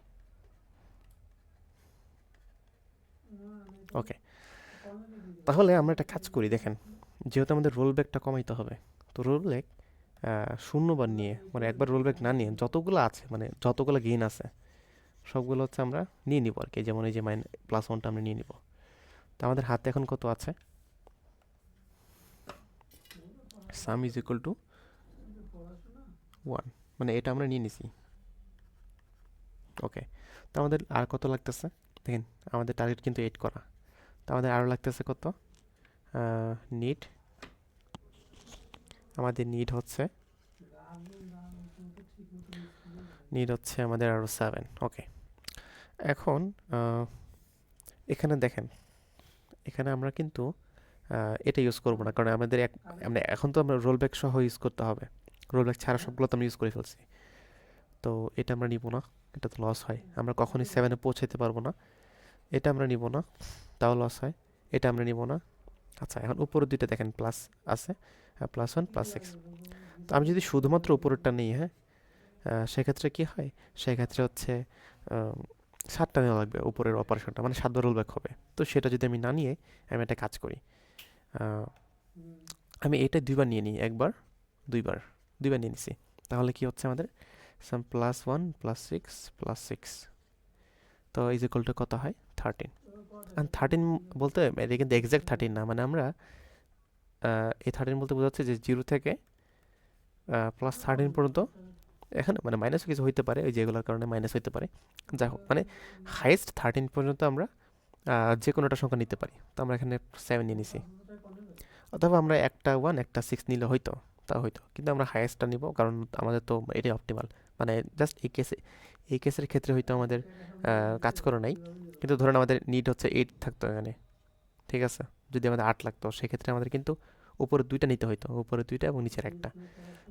ওকে, তাহলে আমরা একটা কাজ করি, দেখেন যেহেতু আমাদের রোল ব্যাকটা কমাইতে হবে, তো রোল ব্যাক শূন্যবার নিয়ে, মানে একবার রোল ব্যাক না নিয়ে যতগুলো আছে, মানে যতগুলো গেইন আছে সবগুলো হচ্ছে আমরা নিয়ে নিব আর কি, যেমন এই যে +1টা আমরা নিয়ে নিব। তো আমাদের হাতে এখন কত আছে, সাম ইজ ইকুয়াল টু 1, মানে এটা আমরা নিয়ে নিছি। ওকে, তো আমাদের আর কত লাগতেছে, দেখেন আমাদের টার্গেট কিন্তু 8 করা, তো আমাদের আরও লাগতেছে কত, নিড, আমাদের নিড হচ্ছে আমাদের আরও 7। ওকে, এখন এখানে দেখেন, এখানে আমরা কিন্তু এটা ইউজ করবো না, কারণ আমাদের আমরা এখন তো আমরা রোল ব্যাক সহ ইউজ করতে হবে, রোল ব্যাক ছাড়া সবগুলো তো আমরা ইউজ করে ফেলছি, তো এটা আমরা নিব না, এটা তো লস হয়, আমরা কখনোই 7-এ পৌঁছাতে পারবো না, এটা আমরা নিব না, তাও লস হয়, এটা আমরা নিব না। আচ্ছা এখন উপরের দুইটা দেখেন প্লাস আছে, +1 +6, তো আমি যদি শুধুমাত্র উপরেরটা নিই, হ্যাঁ, সেক্ষেত্রে কি হয়, সেক্ষেত্রে হচ্ছে 7টা নেওয়া লাগবে উপরের অপারেশনটা, মানে 7বার রোল ব্যাক হবে। তো সেটা যদি আমি না নিয়ে আমি একটা কাজ করি, আমি এটা 2বার নিয়ে নিই, একবার দুইবার নিয়ে নিছি, তাহলে কি হচ্ছে আমাদের সাম +1 +6 +6, তো ইজ ইকুয়াল টু কত হয় 13। আর 13 বলতে এটা কিন্তু এক্সাক্ট 13 না, মানে আমরা এই 13 বলতে বোঝাচ্ছে যে 0 থেকে +13 পর্যন্ত, এখানে মানে মাইনাস কিছু হইতে পারে, ওই যেগুলোর কারণে মাইনাস হইতে পারে, যাই হোক মানে হাইয়েস্ট 13 পর্যন্ত আমরা যে কোনো একটা সংখ্যা নিতে পারি, তো আমরা এখানে 7 নিয়ে নিছি, অথবা আমরা একটা 1 একটা 6 নিলে হয়তো, তা হয়তো, কিন্তু আমরা হাইয়েস্টটা নিব কারণ আমাদের তো এটাই অপটিমাল, মানে জাস্ট এই কেসের ক্ষেত্রে হয়তো আমাদের কাজ করে নাই, কিন্তু ধরুন আমাদের নিড হচ্ছে 8 থাকতো এখানে, ঠিক আছে, যদি আমাদের 8 লাগতো সেক্ষেত্রে আমাদের কিন্তু উপরের দুইটা নিতে হইতো, উপরের দুইটা এবং নিচের একটা,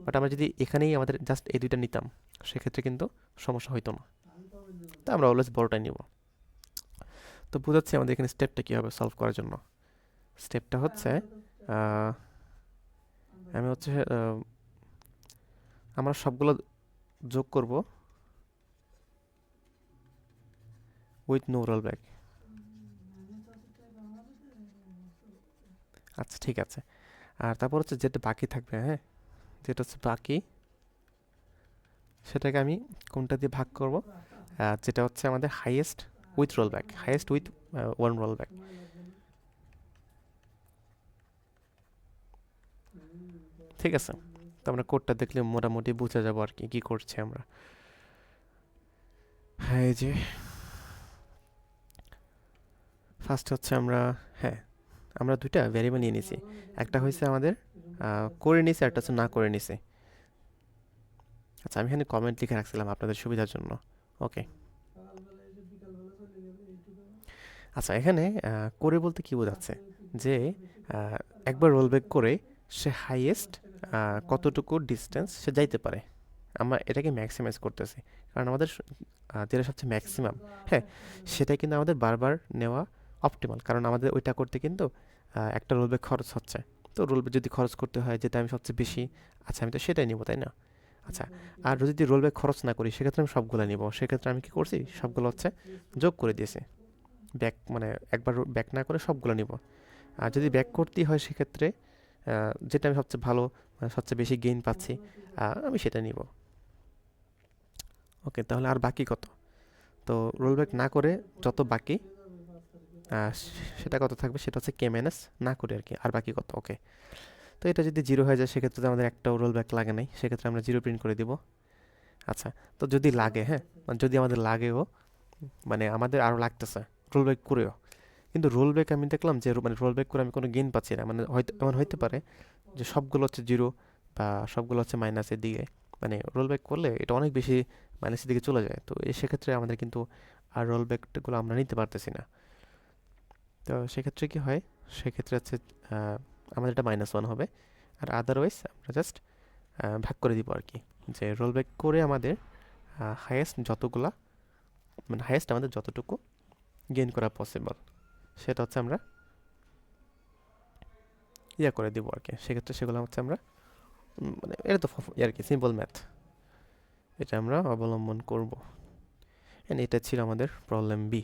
বাট আমরা যদি এখানেই আমাদের জাস্ট এই দুইটা নিতাম সেক্ষেত্রে কিন্তু সমস্যা হইতো না, তো আমরা অলওয়েজ বড়টাই নিব। তো বুঝাচ্ছি আমাদের এখানে স্টেপটা কী হবে সলভ করার জন্য, স্টেপটা হচ্ছে আমি হচ্ছে আমরা সবগুলো যোগ করব উইথ নো রোল ব্যাক। আচ্ছা ঠিক আছে, আর তারপর হচ্ছে যেটা বাকি থাকবে, হ্যাঁ, যেটা হচ্ছে বাকি সেটাকে আমি কোনটা দিয়ে ভাগ করব, যেটা হচ্ছে আমাদের highest with roll back, highest with 1 roll back. ঠিক আছে, তো আমরা কোডটা দেখলে মোটামুটি বুঝে যাবো আর কি কী করছি আমরা। হ্যাঁ এই যে ফার্স্ট হচ্ছে আমরা, হ্যাঁ আমরা দুইটা ভ্যারিয়েবল নিয়ে নিছি, একটা হয়েছে আমাদের করে নিছি, একটা হচ্ছে না করে নিছি। আচ্ছা আমি এখানে কমেন্ট লিখে রাখছিলাম আপনাদের সুবিধার জন্য। ওকে, আচ্ছা এখানে করে বলতে কি বোঝাচ্ছে, যে একবার রোল ব্যাক করে সে হাইয়েস্ট কতটুকু ডিস্টেন্স সে যাইতে পারে। আমরা এটাকে ম্যাক্সিমাইজ করতেছি, কারণ আমাদের যেটা সবচেয়ে ম্যাক্সিমাম, হ্যাঁ, সেটাই কিন্তু আমাদের বারবার নেওয়া অপটিমাল, কারণ আমাদের ওইটা করতে কিন্তু একটা রোল ব্যাক খরচ হচ্ছে। তো রোল ব্যাক যদি খরচ করতে হয় যেটা আমি সবচেয়ে বেশি, আচ্ছা আমি তো সেটাই নিব, তাই না? আচ্ছা, আর যদি রোল ব্যাক খরচ না করি সেক্ষেত্রে আমি সবগুলো নিব, সেক্ষেত্রে আমি কি করছি, সবগুলো হচ্ছে যোগ করে দিয়েছি। ব্যাক মানে একবার ব্যাক না করে সবগুলো নিব। আর যদি ব্যাক করতেই হয় সেক্ষেত্রে যেটা আমি সবচেয়ে ভালো, মানে সবচেয়ে বেশি গেইন পাচ্ছি, আমি সেটা নিব। ওকে, তাহলে আর বাকি কত? তো রোল ব্যাক না করে যত বাকি, আহ, সেটা কত থাকবে, সেটা হচ্ছে কে মাইনাস না করে আর কি, আর বাকি কত। ওকে, তো এটা যদি জিরো হয়ে যায় সেক্ষেত্রে তো আমাদের একটাও রোল ব্যাক লাগে নাই, সেক্ষেত্রে আমরা জিরো প্রিন্ট করে দিব। আচ্ছা, তো যদি লাগে, হ্যাঁ, মানে যদি আমাদের লাগেও, মানে আমাদের আরও লাগতেছে রোল ব্যাক করেও, কিন্তু রোল ব্যাক আমি দেখলাম যে মানে রোল ব্যাক করে আমি কোনো গেইন পাচ্ছি না, মানে হয়তো এমন হইতে পারে যে সবগুলো হচ্ছে জিরো বা সবগুলো হচ্ছে মাইনাসের দিকে, মানে রোল ব্যাক করলে এটা অনেক বেশি মাইনাসের দিকে চলে যায়, তো সেক্ষেত্রে আমাদের কিন্তু আর রোল ব্যাকগুলো আমরা নিতে পারতেছি না। তো সেক্ষেত্রে কি হয়, সেক্ষেত্রে হচ্ছে আমাদের এটা -1 হবে, আর আদারওয়াইজ আমরা জাস্ট ভাগ করে দিব আর কি, যে রোল ব্যাক করে আমাদের হায়েস্ট যতগুলা, মানে হায়েস্ট আমাদের যতটুকু গেইন করা পসিবল সেটা হচ্ছে আমরা ইয়া করে দিব আর কি, সেক্ষেত্রে সেগুলো হচ্ছে আমরা মানে এটা তো আর কি সিম্পল ম্যাথ, এটা আমরা অবলম্বন করব। এন্ড এটা ছিল আমাদের প্রবলেম বি।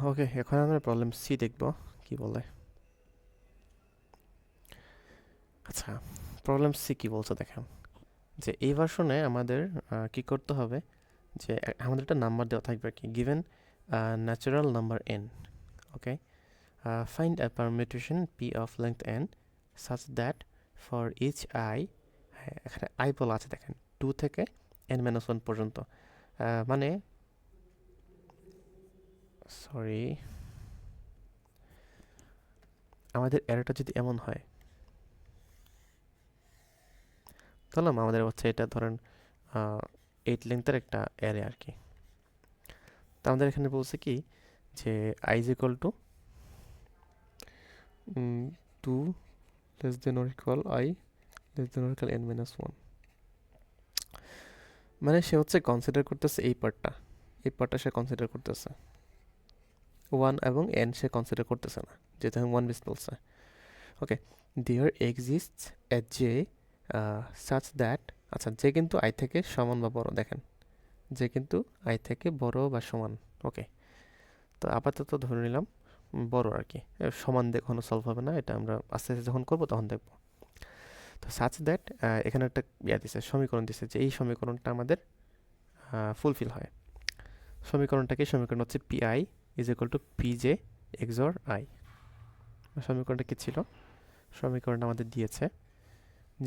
ওকে, এখন আমরা প্রবলেম সি দেখব কি বলে। আচ্ছা, প্রবলেম সি কি বলছে দেখেন, যে এই ভার্সনে আমাদের কি করতে হবে, যে আমাদের একটা নাম্বার দেওয়া থাকবে আর কি, given natural number n, okay, find a permutation p of length n such that for each i, হ্যাঁ এখানে i বলা আছে দেখেন 2 থেকে n-1 পর্যন্ত, মানে সরি, আমাদের অ্যারেটা যদি এমন হয়, ধরলাম আমাদের হচ্ছে এটা ধরেন 8 লেন্থের একটা অ্যারে আর কি, তো আমাদের এখানে বলছে কি যে i is equal to 2 less than or equal i less than or equal n-1, মানে সে হচ্ছে কনসিডার করতেছে এই পার্টটা সে কনসিডার করতেছে, 1 এবং n সে কনসিডার করতেছে না, যেহেতু আমি 1 বেস বলছে। Okay, there exists a j such that, আচ্ছা যে কিন্তু আই থেকে সমান বা বড়, দেখেন যে কিন্তু আই থেকে বড় বা সমান। ওকে, তো আপাতত ধরে নিলাম বড় আর কি, সমান দিয়ে কখনো সলভ হবে না, এটা আমরা আস্তে আস্তে যখন করবো তখন দেখবো। তো সাচ দ্যাট, এখানে একটা দিছে, সমীকরণ দিছে, যে এই সমীকরণটা আমাদের ফুলফিল হয়। সমীকরণ হচ্ছে P I is equal two P J XOR I. সমীকরণটা কি ছিল, সমীকরণটা আমাদের দিয়েছে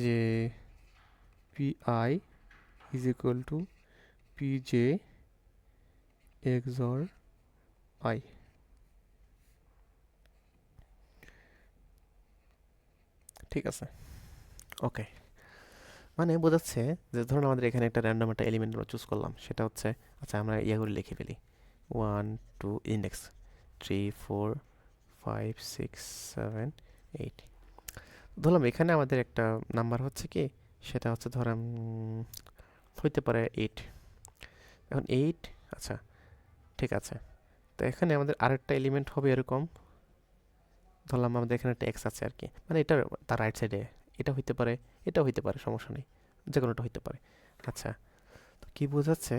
যে P I is equal two P J XOR I. ঠিক আছে, ওকে, মানে বোঝাচ্ছে যে ধরুন আমাদের এখানে একটা র্যান্ডম একটা এলিমেন্ট আমরা চুজ করলাম, সেটা হচ্ছে, আচ্ছা আমরা করে লিখে ফেলি 1 2 ইন্ডেক্স 3 4 5 6 7 8, ধরলাম এখানে আমাদের একটা নাম্বার হচ্ছে কি, সেটা হচ্ছে ধরেন হইতে পারে 8। এখন 8, আচ্ছা ঠিক আছে, তো এখানে আমাদের আরেকটা এলিমেন্ট হবে এরকম, ধরলাম আমাদের এখানে একটা এক্স আছে আর কি, মানে এটা তার রাইট সাইডে, এটা হইতে পারে, এটা হইতে পারে, সমস্যা নেই, যে কোনোটা হইতে পারে। আচ্ছা, তো কি বোঝাচ্ছে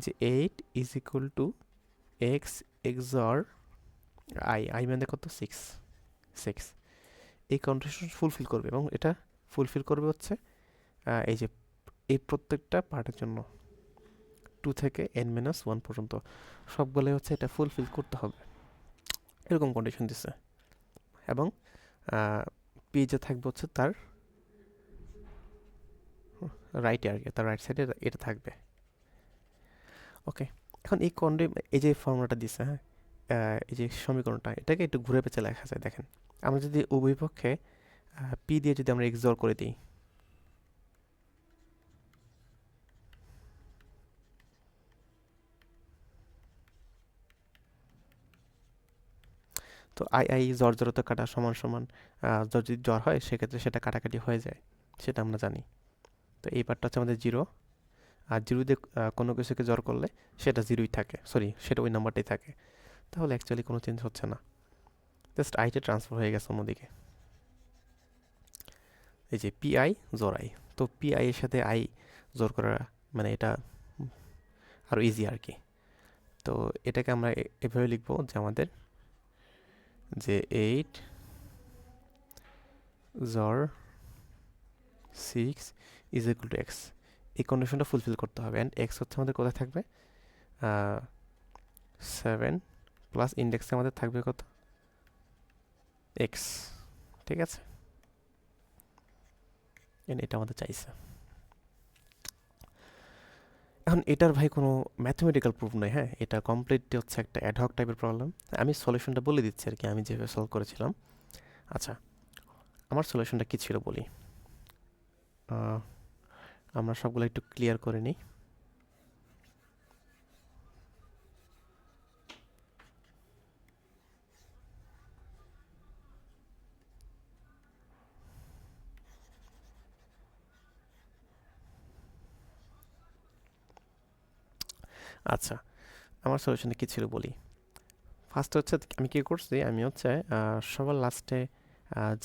যে 8 is equal two x XOR I মানে কত, 6। এই কন্ডিশন ফুলফিল করবে, এবং এটা ফুলফিল করবে হচ্ছে এই যে এই প্রত্যেকটা পার্টের জন্য 2 থেকে n-1 পর্যন্ত সবগুলোই হচ্ছে এটা ফুলফিল করতে হবে, এরকম কন্ডিশন দিছে। এবং পি যে থাকবে হচ্ছে তার রাইটে আর কি, তার রাইট সাইডে এটা থাকবে। ওকে, এখন এই যে ফর্মুলাটা দিছে, হ্যাঁ, এই যে সমীকরণটা, এটাকে একটু ঘুরে পেঁচে লেখা যায় দেখেন, আমরা যদি উভয় পক্ষে পি দিয়ে যদি আমরা এক্সর করে দিই, তো জড়তা কাটা সমান সমান যদি জ্বর হয় সেক্ষেত্রে সেটা কাটাকাটি হয়ে যায়, সেটা আমরা জানি। তো এই পার্টটা হচ্ছে আমাদের জিরো, আর জিরো দিয়ে কোনো কিছুকে জ্বর করলে সেটা জিরোই থাকে, সরি সেটা ওই নাম্বারটাই থাকে। তাহলে অ্যাকচুয়ালি কোনো চেঞ্জ হচ্ছে না, জাস্ট আইটা ট্রান্সফার হয়ে গেছে অন্যদিকে। এই যে পিআই জোর আই, তো পিআই এর সাথে আই জোর করা মানে এটা আরও ইজি আর কি। তো এটাকে আমরা এভাবে লিখবো যে আমাদের যে 8 জর 6 ইজ ইকুয়াল টু এক্স, এই কন্ডিশনটা ফুলফিল করতে হবে। অ্যান্ড এক্স হচ্ছে আমাদের কোথায় থাকবে, 7 প্লাস ইন্ডেক্সে আমাদের থাকবে কত, এক্স। ঠিক আছে, এটা আমাদের চাইছে। এখন এটার ভাই কোনো ম্যাথমেটিক্যাল প্রুফ নেই, হ্যাঁ, এটা কমপ্লিটলি হচ্ছে একটা অ্যাডহক টাইপের প্রবলেম। আমি সলিউশনটা বলে দিচ্ছি আর কি, আমি যেভাবে সলভ করেছিলাম। আচ্ছা, আমার সলিউশনটা কী ছিল বলি, আমরা সবগুলো একটু ক্লিয়ার করে নিই। আচ্ছা, আমার সলিউশনটা কী ছিল বলি। ফার্স্ট হচ্ছে আমি কী করছি, আমি হচ্ছে সবার লাস্টে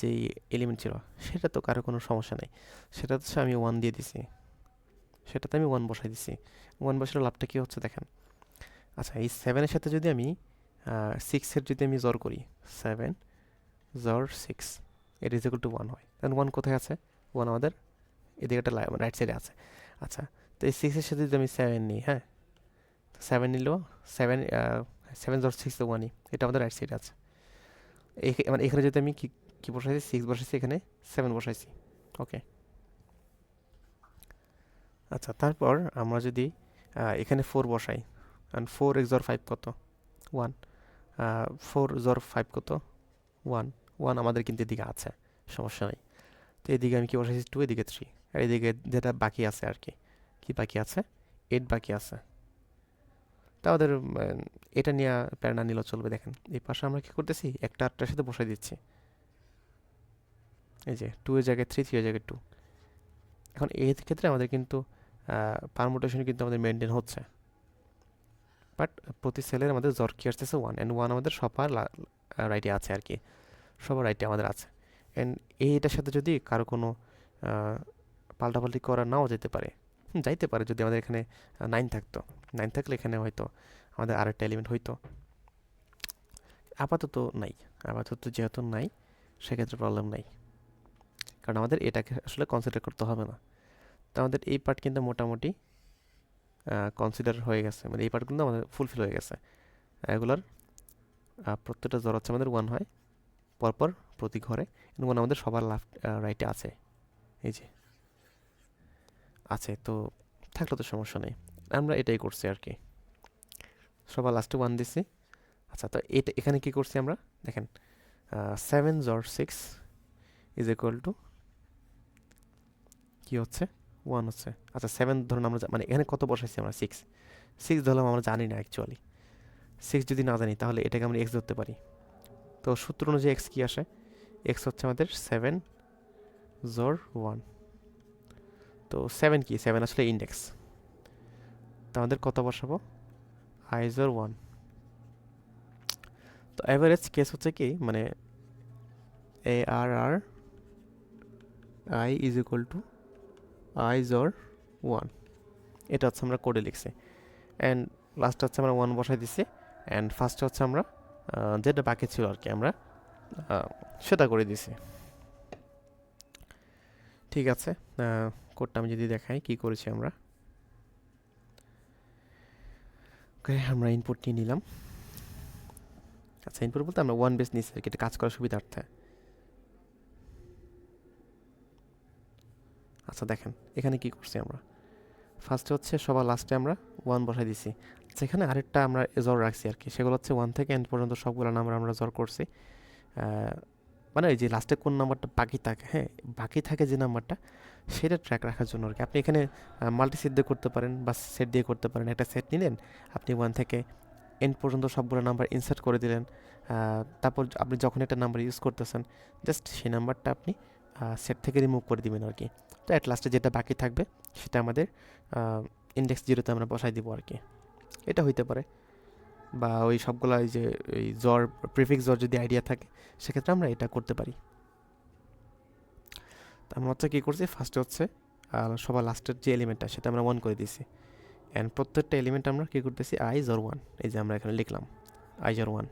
যেই এলিমেন্ট ছিল সেটা তো কারো কোনো সমস্যা নেই, সেটা হচ্ছে আমি 1 দিয়ে দিছি, সেটাতে আমি 1 বসাই দিছি। 1 বসালে লাভটা কী হচ্ছে দেখেন। আচ্ছা, এই 7-এর সাথে যদি আমি 6-এর যদি আমি জোর করি, 7 জোর 6 এর ইজ ইকুয়াল টু 1 হয়, কারণ 1 কোথায় আছে, 1 আমাদের এদিকে একটা রাইট সাইডে আছে। আচ্ছা, তো এই 6-এর সাথে যদি আমি 7 নিই, হ্যাঁ, 7 নিলেও 7 7 জোর 6 তো 1ই, এটা আমাদের রাইট সাইডে আছে। মানে এখানে যদি আমি কি বসাইছি, 6 বসাইছি, এখানে 7 বসাইছি। ওকে, আচ্ছা, তারপর আমরা যদি এখানে 4 বসাই, কারণ 4 জোর 5 কত, 1, 4 জোর 5 কত, 1, 1 আমাদের কিন্তু এদিকে আছে, সমস্যা নেই। তো এদিকে আমি কি বসাইছি, 2, এদিকে 3, আর এদিকে যেটা বাকি আছে আর কি, কি বাকি আছে, 8 বাকি আছে। তা আমাদের এটা নিয়ে প্যারা না নিলেও চলবে। দেখেন এই পাশে আমরা কি করতেছি, একটা 8টার সাথে বসাই দিচ্ছি, এই যে 2 এর জায়গায় 3, 3 এর জায়গায় 2। এখন এই ক্ষেত্রে আমাদের কিন্তু পারমুটেশন কিন্তু আমাদের মেনটেন হচ্ছে, বাট প্রতি সেলের আমাদের জর কি আসতেছে 1, অ্যান্ড 1 আমাদের সবার রাইটে আছে আর কি, সবার রাইটে আমাদের আছে। অ্যান্ড এইটার সাথে যদি কারো কোনো পাল্টাপাল্টি করা নাও যেতে পারে, যাইতে পারে, যদি আমাদের এখানে 9 থাকতো, 9 থাকলে এখানে হয়তো আমাদের আরেকটা এলিমেন্ট হইতো, আপাতত নাই। আপাতত যেহেতু নাই, সেক্ষেত্রে প্রবলেম নাই, কারণ আমাদের এটাকে আসলে কনসিডার করতে হবে না। তো আমাদের এই পার্ট কিন্তু মোটামুটি কনসিডার হয়ে গেছে, মানে এই পার্ট কিন্তু আমাদের ফুলফিল হয়ে গেছে। এগুলোর প্রত্যেকটা জ্বর হচ্ছে আমাদের 1 হয় পরপর প্রতি ঘরে, এবং 1 আমাদের সবার রাইটে আছে, এই যে আছে। তো থাকলে তো সমস্যা নেই, আমরা এটাই করছি আর কি, সবার লাস্টে 1 দিছি। আচ্ছা, তো এটা এখানে কি করছি আমরা দেখেন, 7 জর 6 ইজ ইকুয়াল টু কি হচ্ছে, 1 হচ্ছে। আচ্ছা, 7 ধরুন আমরা মানে এখানে কত বসাইছি আমরা, 6 ধরলাম, আমরা জানি না অ্যাকচুয়ালি। 6 যদি না জানি তাহলে এটাকে আমরা এক্স ধরতে পারি। তো সূত্র অনুযায়ী এক্স কি আসে, এক্স হচ্ছে আমাদের 7 জর 1। তো 7 কি, 7 আসলে ইন্ডেক্স, তো আমাদের কত বসাবো, আই জর 1। তো অ্যাভারেজ কেস হচ্ছে কি, মানে a r r i is equal to i xor 1, এটা হচ্ছে আমরা কোডে লিখছি। অ্যান্ড লাস্ট হচ্ছে আমরা 1 বসাই দিছি, অ্যান্ড ফার্স্টে হচ্ছে আমরা যেটা বাকি ছিল আর কি আমরা সেটা করে দিছি। ঠিক আছে, কোডটা আমি যদি দেখাই কি করেছি আমরা। ওকে, আমরা ইনপুট নিয়ে নিলাম। আচ্ছা, ইনপুট বলতে আমরা 1 বেস নিচ্ছি আর কি, এটা কাজ করার সুবিধার্থে। আচ্ছা, দেখেন এখানে কি করছি আমরা, ফার্স্টে হচ্ছে সবার লাস্টে আমরা 1 বসাই দিছি। আচ্ছা, এখানে আরেকটা আমরা জর রাখছি আর কি, সেগুলো হচ্ছে 1 থেকে এন্ড পর্যন্ত সবগুলো নাম্বার আমরা জর করছি। মানে এই যে লাস্টে কোন নাম্বারটা বাকি থাকে, হ্যাঁ, বাকি থাকে যে নাম্বারটা, সেটা ট্র্যাক রাখার জন্য আর কি। আপনি এখানে মাল্টি সেট দিয়ে করতে পারেন বা সেট দিয়ে করতে পারেন। একটা সেট নিলেন, আপনি 1 থেকে এন্ড পর্যন্ত সবগুলো নাম্বার ইনসার্ট করে দিলেন, তারপর আপনি যখন একটা নাম্বার ইউজ করতেছেন জাস্ট সেই নাম্বারটা আপনি সেট থেকে রিমুভ করে দিবেন আর কি। তো অ্যাট লাস্টে যেটা বাকি থাকবে সেটা আমাদের ইন্ডেক্স জিরোতে আমরা বসাই দিব আর কি। এটা হইতে পারে, বা ওই সবগুলা এই যে এই জ্বর প্রিফিক্স জ্বর যদি আইডিয়া থাকে সেক্ষেত্রে আমরা এটা করতে পারি। তো আমরা হচ্ছে কী করছি, ফার্স্টে হচ্ছে সবার লাস্টের যে এলিমেন্টটা সেটা আমরা 1 করে দিয়েছি। অ্যান্ড প্রত্যেকটা এলিমেন্ট আমরা কী করতেছি আই জ্বর 1, এই যে আমরা এখানে লিখলাম আই জ্বর 1।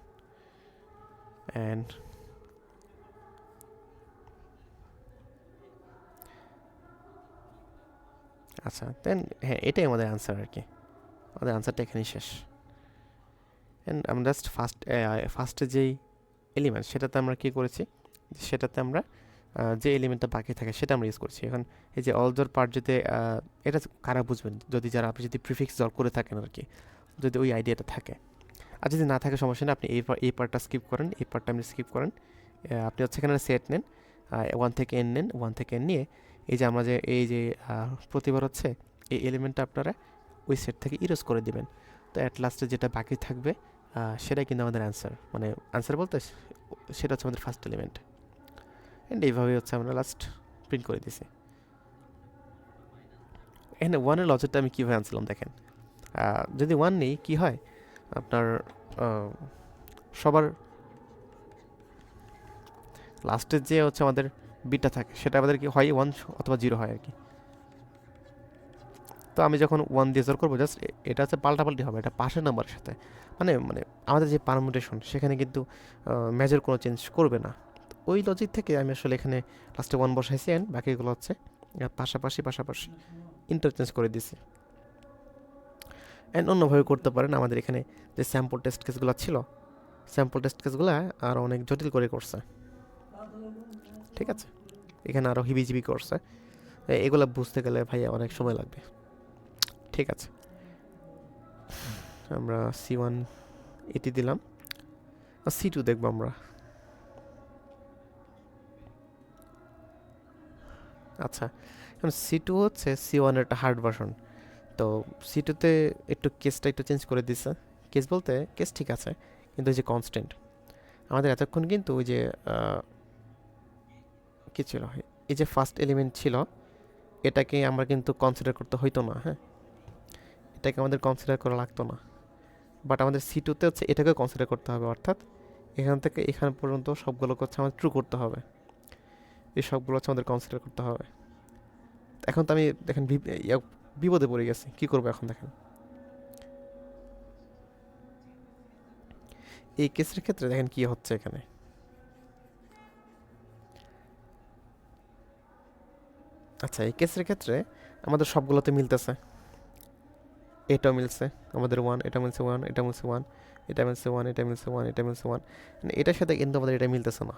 অ্যান্ড আচ্ছা দেন হ্যাঁ, এটাই আমাদের আনসার আর কি, আমাদের আনসারটা এখানেই শেষ। অ্যান্ড আমরা জাস্ট ফার্স্টে যেই এলিমেন্ট সেটাতে আমরা কী করেছি, সেটাতে আমরা যে এলিমেন্টটা বাকি থাকে সেটা আমরা ইউজ করছি। এখন এই যে অল জর পার্ট যদি এটা কারা বুঝবেন, যদি যারা আপনি যদি প্রিফিক্স জর করে থাকেন আর কি, যদি ওই আইডিয়াটা থাকে। আর যদি না থাকে সমস্যা নেই, আপনি এই পার্টটা স্কিপ করেন, এই পার্টটা আপনি স্কিপ করেন। আপনি হচ্ছে এখানে সেট নেন, 1 থেকে n নেন, 1 থেকে n নিয়ে এই যে আমরা যে এই যে প্রতিবার হচ্ছে এই এলিমেন্টটা আপনারা ওই সেট থেকে ইরেজ করে দিবেন। তো অ্যাট লাস্টে যেটা বাকি থাকবে সেটাই কিন্তু আমাদের অ্যান্সার, মানে অ্যান্সার বলতে সেটা হচ্ছে আমাদের ফার্স্ট এলিমেন্ট। অ্যান্ড এইভাবে হচ্ছে আমরা লাস্ট প্রিন্ট করে দিছি। এখানে 1-এর লজিকটা আমি কীভাবে আনছিলাম দেখেন, যদি 1 নেই কী হয় আপনার সবার লাস্টের যে হচ্ছে আমাদের বিটটা থাকে সেটা আমাদের কি হয় 1 অথবা 0 হয় আর কি। তো আমি যখন 1 দিয়ে জোর করবো জাস্ট এটা হচ্ছে পাল্টাপাল্টি হবে, এটা পাশের নাম্বারের সাথে, মানে মানে আমাদের যে পারমুটেশন সেখানে কিন্তু মেজর কোনো চেঞ্জ করবে না। ওই লজিক থেকে আমি আসলে এখানে লাস্টে 1 বসাইছি অ্যান্ড বাকিগুলো হচ্ছে পাশাপাশি ইন্টারচেঞ্জ করে দিছি। অ্যান্ড অন্যভাবে করতে পারেন, আমাদের এখানে যে স্যাম্পল টেস্ট কেসগুলো ছিল, স্যাম্পল টেস্ট কেসগুলো আরও অনেক জটিল করে করছে, ঠিক আছে, এখানে আরও হিবিজিবি করছে, এগুলো বুঝতে গেলে ভাইয়া অনেক সময় লাগবে। ঠিক আছে, আমরা C1 এটি দিলাম, আর C2 দেখবো আমরা। আচ্ছা, এখন C2 হচ্ছে C1 এর একটা হার্ড ভার্সন। তো C2-তে একটু কেসটা একটু চেঞ্জ করে দিচ্ছে। কেস বলতে কেস ঠিক আছে, কিন্তু ওই যে কনস্ট্যান্ট আমাদের এতক্ষণ কিন্তু ওই যে কী ছিল, এই যে ফার্স্ট এলিমেন্ট ছিল এটাকে আমরা কিন্তু কনসিডার করতে হইতো না, হ্যাঁ, এটাকে আমাদের কনসিডার করা লাগতো না। বাট আমাদের C2-তে হচ্ছে এটাকে কনসিডার করতে হবে, অর্থাৎ এখান থেকে এখান পর্যন্ত সবগুলোকে হচ্ছে আমাদের ট্রু করতে হবে, এই সবগুলো হচ্ছে আমাদের কনসিডার করতে হবে। এখন তো আমি দেখেন বিপদে পড়ে গেছি, কী করবো এখন দেখেন। এই কেসের ক্ষেত্রে দেখেন কি হচ্ছে এখানে, আচ্ছা এই কেসের ক্ষেত্রে আমাদের সবগুলোতে মিলতেছে, এটাও মিলছে আমাদের 1, এটা মিলছে 1, এটা মিলছে 1, এটা মিলছে 1, এটা মিলছে 1, এটা মিলছে 1, মানে এটার সাথে কিন্তু আমাদের এটা মিলতেছে না।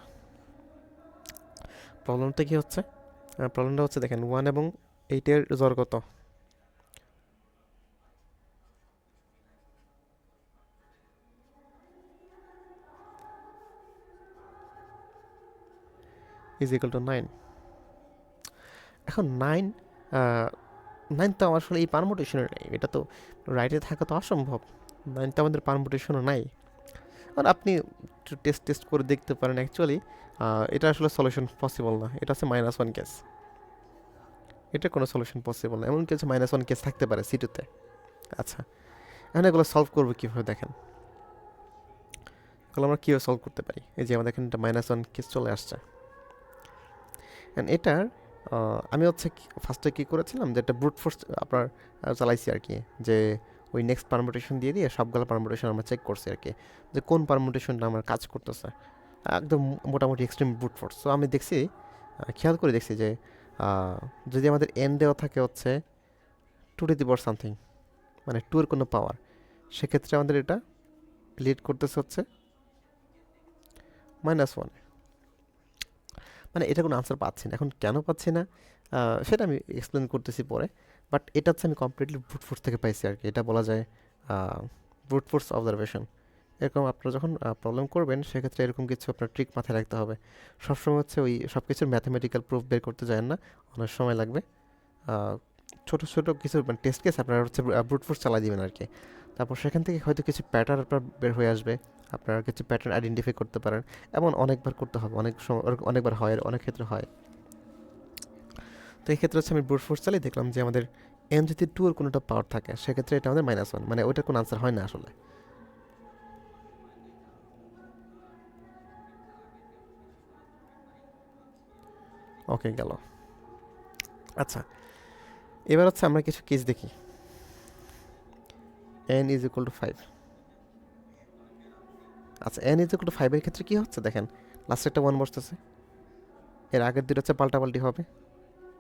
প্রবলেমটা কি হচ্ছে, প্রবলেমটা হচ্ছে দেখেন 1 এবং 8-এর জ্বর কত, ইজ ইকুয়াল টু 9। এখন 9 তো আমার আসলে এই পারমুটেশনে নেই, এটা তো রাইটে থাকা তো অসম্ভব, 9 তো আমাদের পারমুটেশনও নাই। আর আপনি টেস্ট করে দেখতে পারেন, অ্যাকচুয়ালি এটা আসলে সলিউশন পসিবল না, এটা হচ্ছে -1 কেস, এটা কোনো সলিউশন পসিবল না, এমন কিছু -1 কেস থাকতে পারে C2-তে। আচ্ছা, এখন এগুলো সলভ করবো কীভাবে দেখেন, এগুলো আমরা কীভাবে সলভ করতে পারি, এই যে আমাদের এখানে একটা -1 কেস চলে আসছে। অ্যান্ড এটার আমি হচ্ছে ফার্স্টে কী করেছিলাম যে একটা ব্রুট ফোর্স আপনার চালাইছি আর কি, যে ওই নেক্সট পারমুটেশন দিয়ে সবগুলো পারমুটেশন আমরা চেক করছি আর কি, যে কোন পারমুটেশনটা আমার কাজ করতেছে, একদম মোটামুটি এক্সট্রিম ব্রুট ফোর্স। সো আমি দেখছি, খেয়াল করে দেখছি যে যদি আমাদের n দেওয়া থাকে হচ্ছে 2 সামথিং, মানে 2 এর কোনো পাওয়ার, সেক্ষেত্রে আমাদের এটা লিড করতেছে হচ্ছে -1, মানে এটা কোনো আনসার পাচ্ছি না। এখন কেন পাচ্ছি না সেটা আমি এক্সপ্লেন করতেছি পরে, বাট এটা হচ্ছে আমি কমপ্লিটলি ব্রুট ফোর্স থেকে পাইছি আর কি, এটা বলা যায় ব্রুট ফোর্স অবজারভেশন। এরকম আপনারা যখন প্রবলেম করবেন সেক্ষেত্রে এরকম কিছু আপনার ট্রিক মাথায় রাখতে হবে। সবসময় হচ্ছে ওই সব কিছুর ম্যাথামেটিক্যাল প্রুফ বের করতে যায় না, অনেক সময় লাগবে। ছোটো ছোটো কিছু মানে টেস্ট কেস আপনারা হচ্ছে ব্রুট ফোর্স চালাই দিবেন আর কি, তারপর সেখান থেকে হয়তো কিছু প্যাটার্ন আপনার বের হয়ে আসবে, আপনারা কিছু প্যাটার্ন আইডেন্টিফাই করতে পারেন। এমন অনেকবার করতে হবে, অনেক সময় অনেকবার হয়, আর অনেক ক্ষেত্রে হয়। তো এই ক্ষেত্রে হচ্ছে আমি ব্রুট ফোর্স চালিয়ে দেখলাম যে আমাদের এন যদি 2 এর কোনোটা পাওয়ার থাকে, সেক্ষেত্রে এটা আমাদের -1, মানে ওইটার কোনো আনসার হয় না আসলে। ওকে, গেল। আচ্ছা, এবার হচ্ছে আমরা কিছু কেস দেখি। n is equal two 5। আচ্ছা, n ইজ ইকুয়াল টু 5 এর ক্ষেত্রে কি হচ্ছে দেখেন, লাস্টে একটা 1 বসতেছে, এর আগের দুটো হচ্ছে পাল্টাপাল্টি হবে,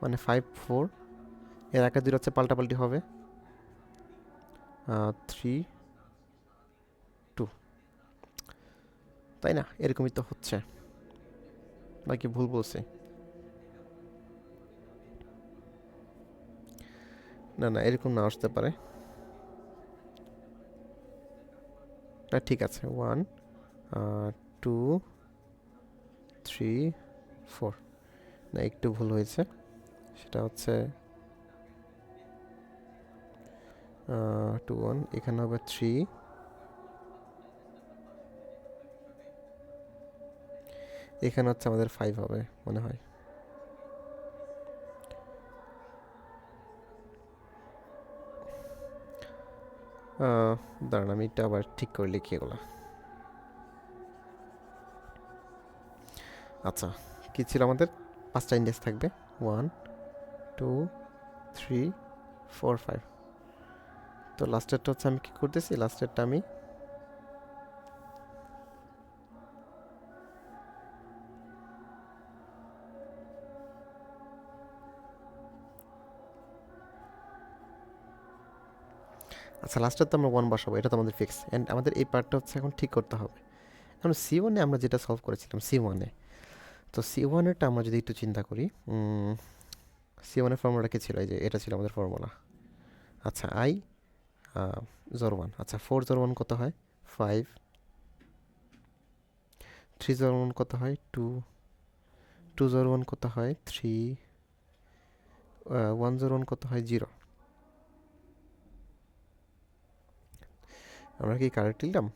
মানে 5 4, এর আগের দুটো হচ্ছে পাল্টাপাল্টি হবে 3 2, তাই না? এরকমই তো হচ্ছে, নাকি ভুল বলছি? না না, এরকম না আসতে পারে। না, ঠিক আছে, 1 2 3 4। না, একটু ভুল হয়েছে, সেটা হচ্ছে 2 1, এখানে হবে 3, এখানে হচ্ছে আমাদের 5 হবে মনে হয়। দাঁড়ান, আমি এটা আবার ঠিক করে লিখি এগুলো। আচ্ছা, কী ছিল আমাদের? 5টা ইন্ডেক্স থাকবে, 1 2 3 4 5। তো লাস্টেরটা হচ্ছে আমি কী করতেছি, লাস্টেরটা আমি আচ্ছা, লাস্টের তো আমরা 1 বসাবো, এটা তো আমাদের ফিক্স, অ্যান্ড আমাদের এই পার্টটা হচ্ছে এখন ঠিক করতে হবে। এখন C1-এ আমরা যেটা সলভ করেছিলাম, C1-এ, তো C1-এরটা আমরা যদি একটু চিন্তা করি, C1-এর ফর্মুলাটা কী ছিল? এই যে এটা ছিল আমাদের ফর্মুলা। আচ্ছা, I জোর 1, আচ্ছা 4 জোর 1 কত হয়? 5, 3 জোর 1 কত হয়? 2, 2 জোর 1 কত হয়? 3, 1 জোর 1 কত হয়? 0। আমরা কি কারেক্ট লিখলাম?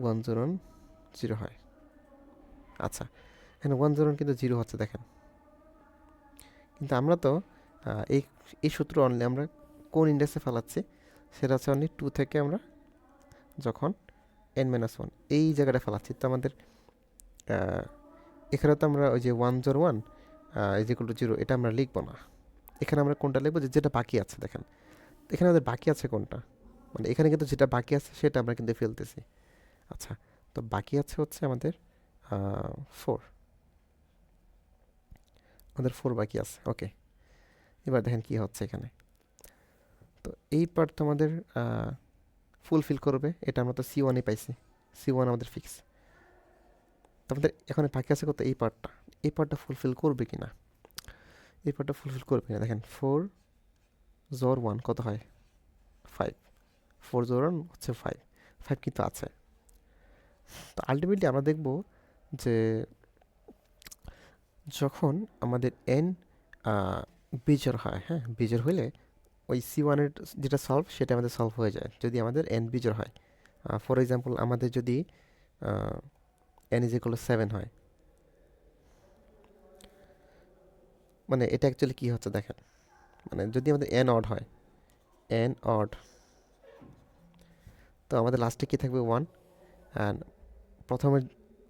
1 জোর 1 0 হয়। আচ্ছা, এখানে 1 জোর 1 কিন্তু 0 হচ্ছে দেখেন, কিন্তু আমরা তো এই এই সূত্র অনলি আমরা কোন ইন্ডেক্সে ফেলাচ্ছি, সেটা হচ্ছে অনলি 2 থেকে আমরা যখন n-1 এই জায়গাটা ফেলাচ্ছি। তো আমাদের এখানে তো আমরা ওই যে 1 জোর 1 ইজ ইকুয়াল টু 0 এটা আমরা লিখবো না। এখানে আমরা কোনটা লিখবো, যেটা বাকি আছে দেখেন, এখানে আমাদের বাকি আছে কোনটা, মানে এখানে কিন্তু যেটা বাকি আছে সেটা আমরা কিন্তু ফেলতেছি। আচ্ছা, তো বাকি আছে হচ্ছে আমাদের 4, আমাদের 4 বাকি আছে। ওকে, এবার দেখেন কি হচ্ছে এখানে। তো এই পার্ট তো আমাদের ফুলফিল করবে, এটা আমরা তো C1-এ পাইছি, C1 আমাদের ফিক্স। তো আমাদের এখন বাকি আছে কত? এই পার্টটা, এই পার্টটা ফুলফিল করবে কি না, এই পার্টটা ফুলফিল করবে কিনা দেখেন। 4 জোর 1 কত হয়? 5, 4 জোর 1 হচ্ছে 5, 5 কিন্তু আছে। তো আলটিমেটলি আমরা দেখব যে যখন আমাদের n বিজোড় হয়, হ্যাঁ, বিজোড় হলে ওই C1-এর যেটা সলভ সেটা আমাদের সলভ হয়ে যায় যদি আমাদের n বিজোড় হয়। ফর এক্সাম্পল, আমাদের যদি n ইজ ইকুয়াল টু 7 হয়, মানে এটা অ্যাকচুয়ালি কী হচ্ছে দেখেন, মানে যদি আমাদের n অড হয়, n অড, তো আমাদের লাস্টে কী থাকবে? 1, অ্যান্ড প্রথমের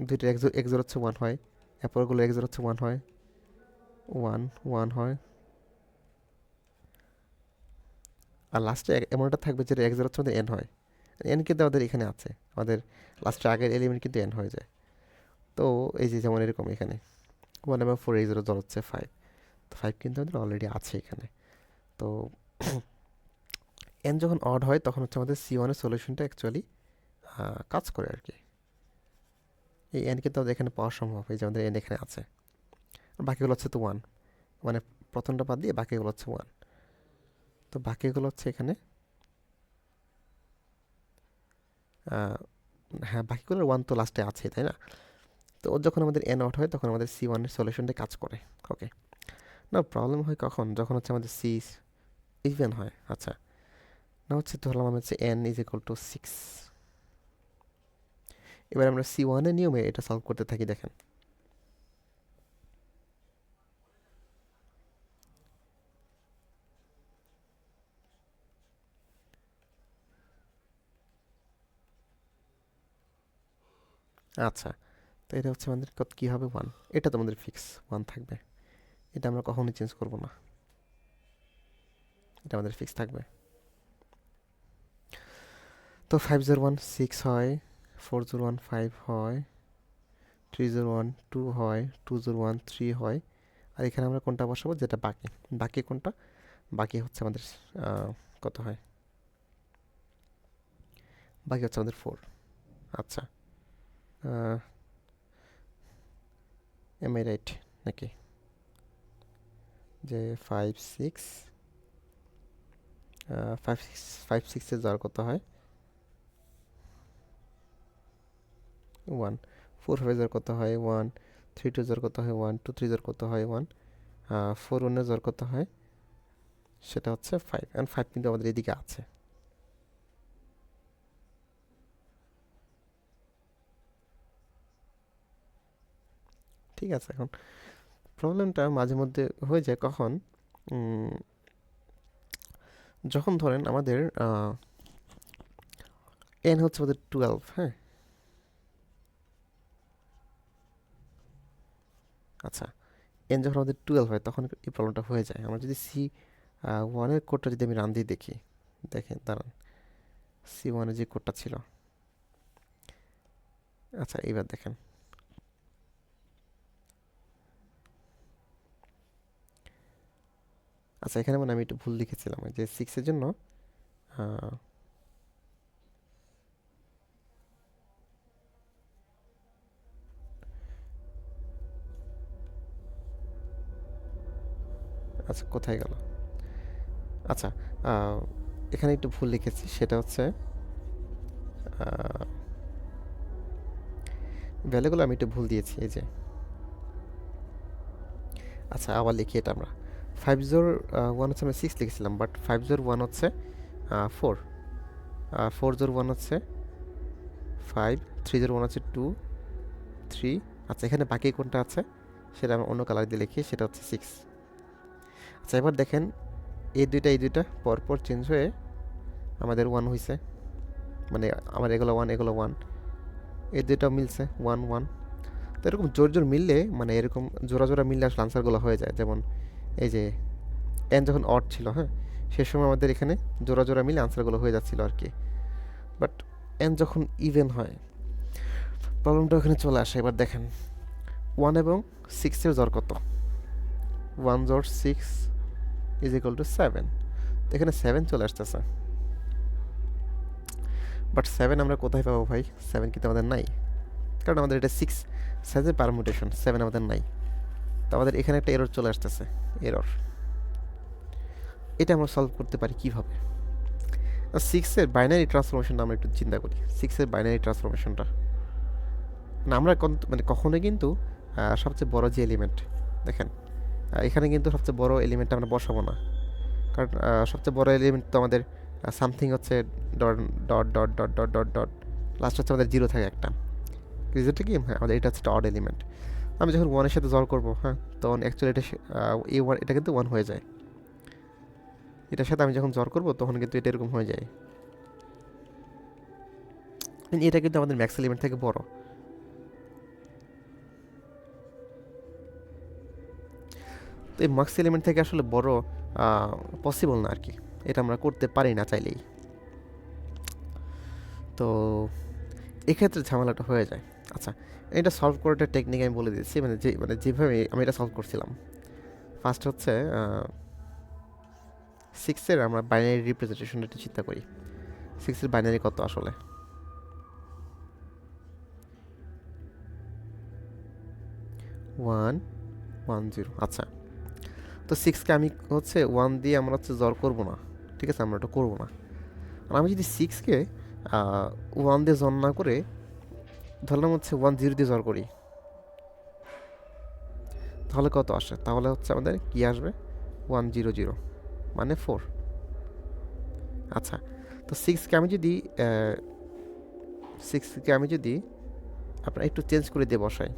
দুইটা এক্সোর হচ্ছে 1 হয়, এরপরগুলো এক্সোর হচ্ছে 1 হয়, 1 1 হয়, আর লাস্টে এমন একটা থাকবে যেটা এক্সোর হচ্ছে আমাদের n হয়। n কিন্তু আমাদের এখানে আছে, আমাদের লাস্টের আগের এলিমেন্ট কিন্তু n হয়ে যায়। তো এই যে যেমন এরকম এখানে 1 এবং 4 এক্সোর ধর হচ্ছে 5, তো 5 কিন্তু আমাদের অলরেডি আছে এখানে। তো n যখন অড হয় তখন হচ্ছে আমাদের C1-এর সলিউশনটা অ্যাকচুয়ালি কাজ করে আর কি। এই n কিন্তু আমাদের এখানে পাওয়া সম্ভব, এই যে আমাদের n এখানে আছে, বাকিগুলো হচ্ছে তো 1, মানে প্রথমটা বাদ দিয়ে বাকিগুলো হচ্ছে 1। তো বাকিগুলো হচ্ছে এখানে, হ্যাঁ, বাকিগুলোর 1 তো লাস্টে আছে, তাই না? তো যখন আমাদের n আউট হয় তখন আমাদের C1-এর সলিউশনটা কাজ করে। ওকে, না প্রবলেম হয় কখন? যখন হচ্ছে আমাদের C ইভেন হয়। আচ্ছা, না হচ্ছে ধরলাম আমি হচ্ছে n ইজ ইকুয়াল টু 6। এবার আমরা C1 এর নিয়মে এটা সলভ করতে থাকি। দেখেন আচ্ছা, তো এটা হচ্ছে আমাদের কি হবে 1, এটা তো আমাদের ফিক্স 1 থাকবে, এটা আমরা কখনোই চেঞ্জ করব না, এটা আমাদের ফিক্স থাকবে। তো 501 6 হয়, 401 5 হয়, 301 2 হয়, 201 3 হয়, আর এখানে আমরা কোনটা বসাবো যেটা বাকি, বাকি কোনটা, বাকি হচ্ছে আমাদের কত হয়, বাকি হচ্ছে আমাদের 4। আচ্ছা, এম আই রাইট নাকি, যে 5 6 5 6 5 6 এর যাওয়ার কত হয় 1, 4 5 যাওয়ার কত হয় 1, 3 2 যাওয়ার কত হয় 1, 2 3 যাওয়ার কত হয় 1, 4 1 যাওয়ার কত হয়, সেটা হচ্ছে 5, এন্ড 5 কিন্তু আমাদের এদিকে আছে। ঠিক আছে, এখন প্রবলেমটা মাঝে মধ্যে হয়ে যায় কখন, যখন ধরেন আমাদের n হচ্ছে আমাদের 12, হ্যাঁ, আচ্ছা, n যখন আমাদের 12 হয় তখন এই প্রবলেমটা হয়ে যায়। আমরা যদি C1 এর কোডটা যদি আমি রান দিয়ে দেখি, দেখেন দাঁড়ান, C1 এর যে কোডটা ছিল, আচ্ছা এইবার দেখেন, আচ্ছা এখানে মানে আমি একটু ভুল লিখেছিলাম, যে 6 এর জন্য আহ, আচ্ছা কোথায় গেল, আচ্ছা এখানে একটু ভুল লিখেছি, সেটা হচ্ছে ভ্যালুগুলো আমি একটু ভুল দিয়েছি, এই যে, আচ্ছা আবার লিখি এটা আমরা 501 হচ্ছে আমরা 6 লিখেছিলাম, বাট 501 হচ্ছে 4, 401 হচ্ছে 5, 301 হচ্ছে 2 3, আচ্ছা এখানে বাকি কোনটা আছে সেটা আমি অন্য কালার দিয়ে লিখি, সেটা হচ্ছে 6। আচ্ছা এবার দেখেন এই দুইটা পরপর চেঞ্জ হয়ে আমাদের 1 হয়েছে, মানে আমার এগুলো 1 এগুলো 1, এই দুইটা মিলছে 1 1। তো এরকম জোর জোর মিললে, মানে এরকম জোড়া জোড়া মিললে আসলে আনসারগুলো হয়ে যায়। যেমন এই যে এন যখন অড ছিল, হ্যাঁ, সে সময় আমাদের এখানে জোড়া জোড়া মিলে আনসারগুলো হয়ে যাচ্ছিল আর কি। বাট এন যখন ইভেন হয় প্রবলেমটা ওখানে চলে আসে। এবার দেখেন 1 এবং 6 এর জ্বর কত, 1 জোর 6 ইজ ইকুয়াল টু 7, তো এখানে 7 চলে আসতেছে, বাট 7 আমরা কোথায় পাবো ভাই, 7 কিন্তু আমাদের নাই, কারণ আমাদের এটা 6 সাইজের পারমুটেশন, 7 আমাদের নাই। তো আমাদের এখানে একটা এরর চলে আসতেছে, এরর। এটা আমরা সলভ করতে পারি কিভাবে, 6 এর বাইনারি ট্রান্সফরমেশনটা আমরা একটু চিন্তা করি। 6 এর বাইনারি ট্রান্সফরমেশনটা না, আমরা মানে কখনোই কিন্তু সবচেয়ে বড় যে এলিমেন্ট, দেখেন এখানে কিন্তু সবচেয়ে বড় এলিমেন্টটা আমরা বসাবো না, কারণ সবচেয়ে বড় এলিমেন্ট তো আমাদের সামথিং হচ্ছে dot dot dot dot dot dot dot, last হচ্ছে আমাদের জিরো থাকে একটা, রিজনটা কি, হ্যাঁ আমাদের এটা হচ্ছে একটা অড এলিমেন্ট। আমি যখন ওয়ানের সাথে জল করবো, হ্যাঁ, তখন অ্যাকচুয়ালি এটা এই ওয়ান, এটা কিন্তু ওয়ান হয়ে যায়, এটার সাথে আমি যখন জ্বর করবো তখন কিন্তু এটা এরকম হয়ে যায়, এটা কিন্তু আমাদের ম্যাক্স এলিমেন্ট থেকে বড়। তো এই ম্যাক্স এলিমেন্ট থেকে আসলে বড় পসিবল না আর কি, এটা আমরা করতে পারি না চাইলেই। তো এক্ষেত্রে ঝামেলাটা হয়ে যায়। আচ্ছা, এটা সলভ করাটা টেকনিক আমি বলে দিচ্ছি, মানে যেভাবে আমি এটা সলভ করছিলাম। ফার্স্ট হচ্ছে 6-এর আমরা বাইনারি রিপ্রেজেন্টেশনটা একটু চিন্তা করি। 6-এর বাইনারি কত আসলে, 1 1 0। আচ্ছা, তো 6কে আমি হচ্ছে 1 দিয়ে আমরা হচ্ছে জড় করবো না, ঠিক আছে, আমরা এটা করবো না। আর আমি যদি 6কে 1 দিয়ে জড় না করে ধরলাম হচ্ছে 1 0 দিয়ে জড় করি, তাহলে কত আসে, তাহলে হচ্ছে আমাদের কি আসবে 1 0 0, মানে 4। আচ্ছা, তো সিক্সকে আমি যদি আপনার একটু চেঞ্জ করে দিয়ে বসাই,